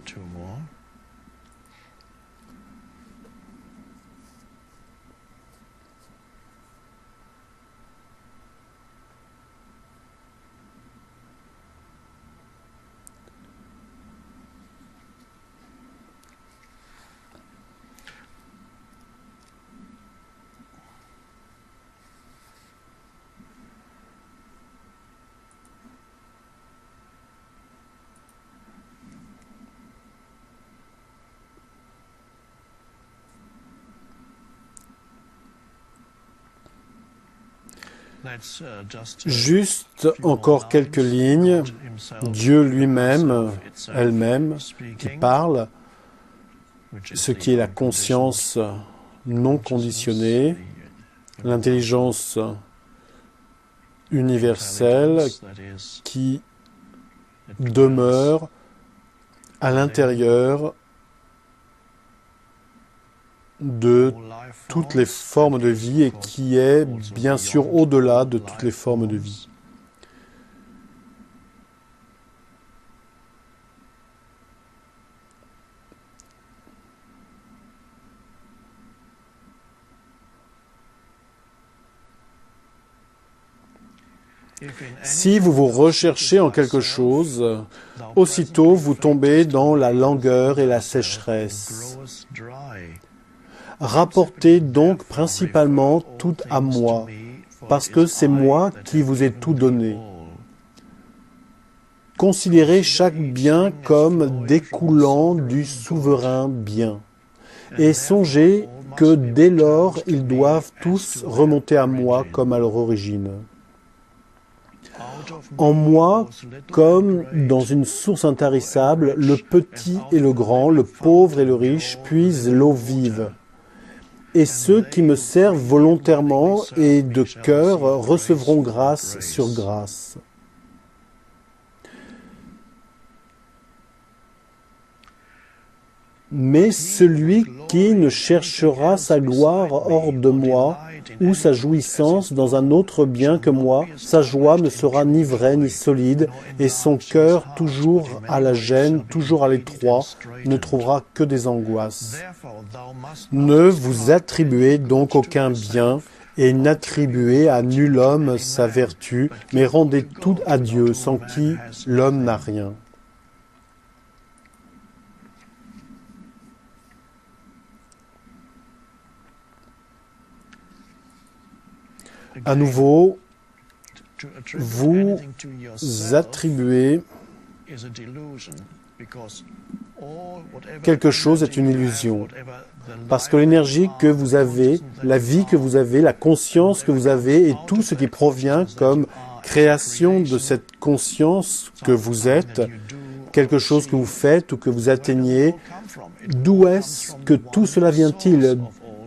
Juste encore quelques lignes, Dieu lui-même, elle-même, qui parle, ce qui est la conscience non conditionnée, l'intelligence universelle qui demeure à l'intérieur de toutes les formes de vie et qui est bien sûr au-delà de toutes les formes de vie. Si vous vous recherchez en quelque chose, aussitôt vous tombez dans la langueur et la sécheresse. Rapportez donc principalement tout à moi, parce que c'est moi qui vous ai tout donné. Considérez chaque bien comme découlant du souverain bien. Et songez que dès lors, ils doivent tous remonter à moi comme à leur origine. En moi, comme dans une source intarissable, le petit et le grand, le pauvre et le riche puisent l'eau vive. Et ceux qui me servent volontairement et de cœur recevront grâce sur grâce. Mais celui qui ne cherchera sa gloire hors de moi, ou sa jouissance dans un autre bien que moi, sa joie ne sera ni vraie ni solide, et son cœur, toujours à la gêne, toujours à l'étroit, ne trouvera que des angoisses. Ne vous attribuez donc aucun bien, et n'attribuez à nul homme sa vertu, mais rendez tout à Dieu, sans qui l'homme n'a rien. À nouveau, vous attribuez quelque chose est une illusion. Parce que l'énergie que vous avez, la vie que vous avez, la conscience que vous avez et tout ce qui provient comme création de cette conscience que vous êtes, quelque chose que vous faites ou que vous atteignez, d'où est-ce que tout cela vient-il?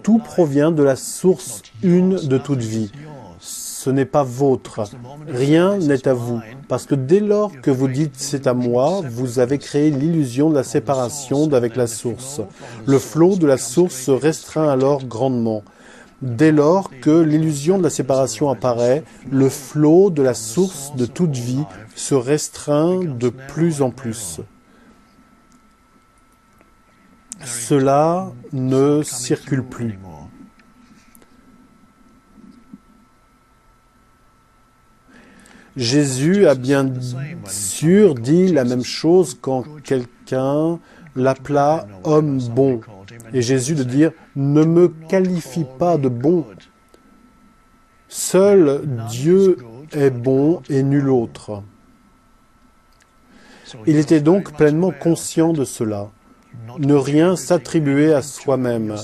Tout provient de la source une de toute vie. Ce n'est pas vôtre. Rien n'est à vous. Parce que dès lors que vous dites « c'est à moi », vous avez créé l'illusion de la séparation d'avec la source. Le flot de la source se restreint alors grandement. Dès lors que l'illusion de la séparation apparaît, le flot de la source de toute vie se restreint de plus en plus. Cela ne circule plus. Jésus a bien sûr dit la même chose quand quelqu'un l'appela « homme bon ». Et Jésus de dire « ne me qualifie pas de bon ». Seul Dieu est bon et nul autre. Il était donc pleinement conscient de cela. Ne rien s'attribuer à soi-même.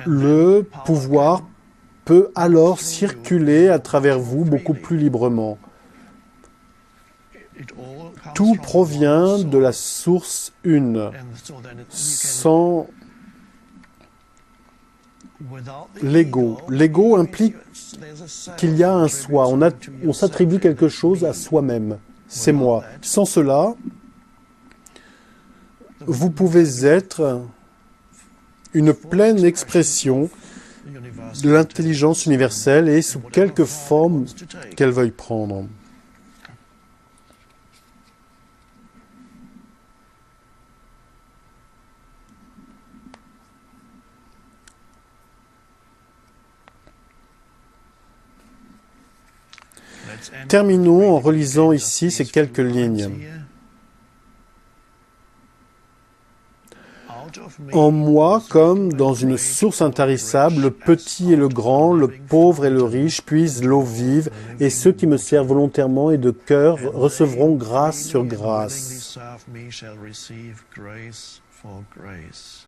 Le pouvoir peut alors circuler à travers vous beaucoup plus librement. Tout provient de la source une. Sans l'ego. L'ego implique qu'il y a un soi. On s'attribue quelque chose à soi-même. C'est moi. Sans cela, vous pouvez être une pleine expression de l'intelligence universelle et sous quelque forme qu'elle veuille prendre. Terminons en relisant ici ces quelques lignes. En moi, comme dans une source intarissable, le petit et le grand, le pauvre et le riche puisent l'eau vive, et ceux qui me servent volontairement et de cœur recevront grâce sur grâce.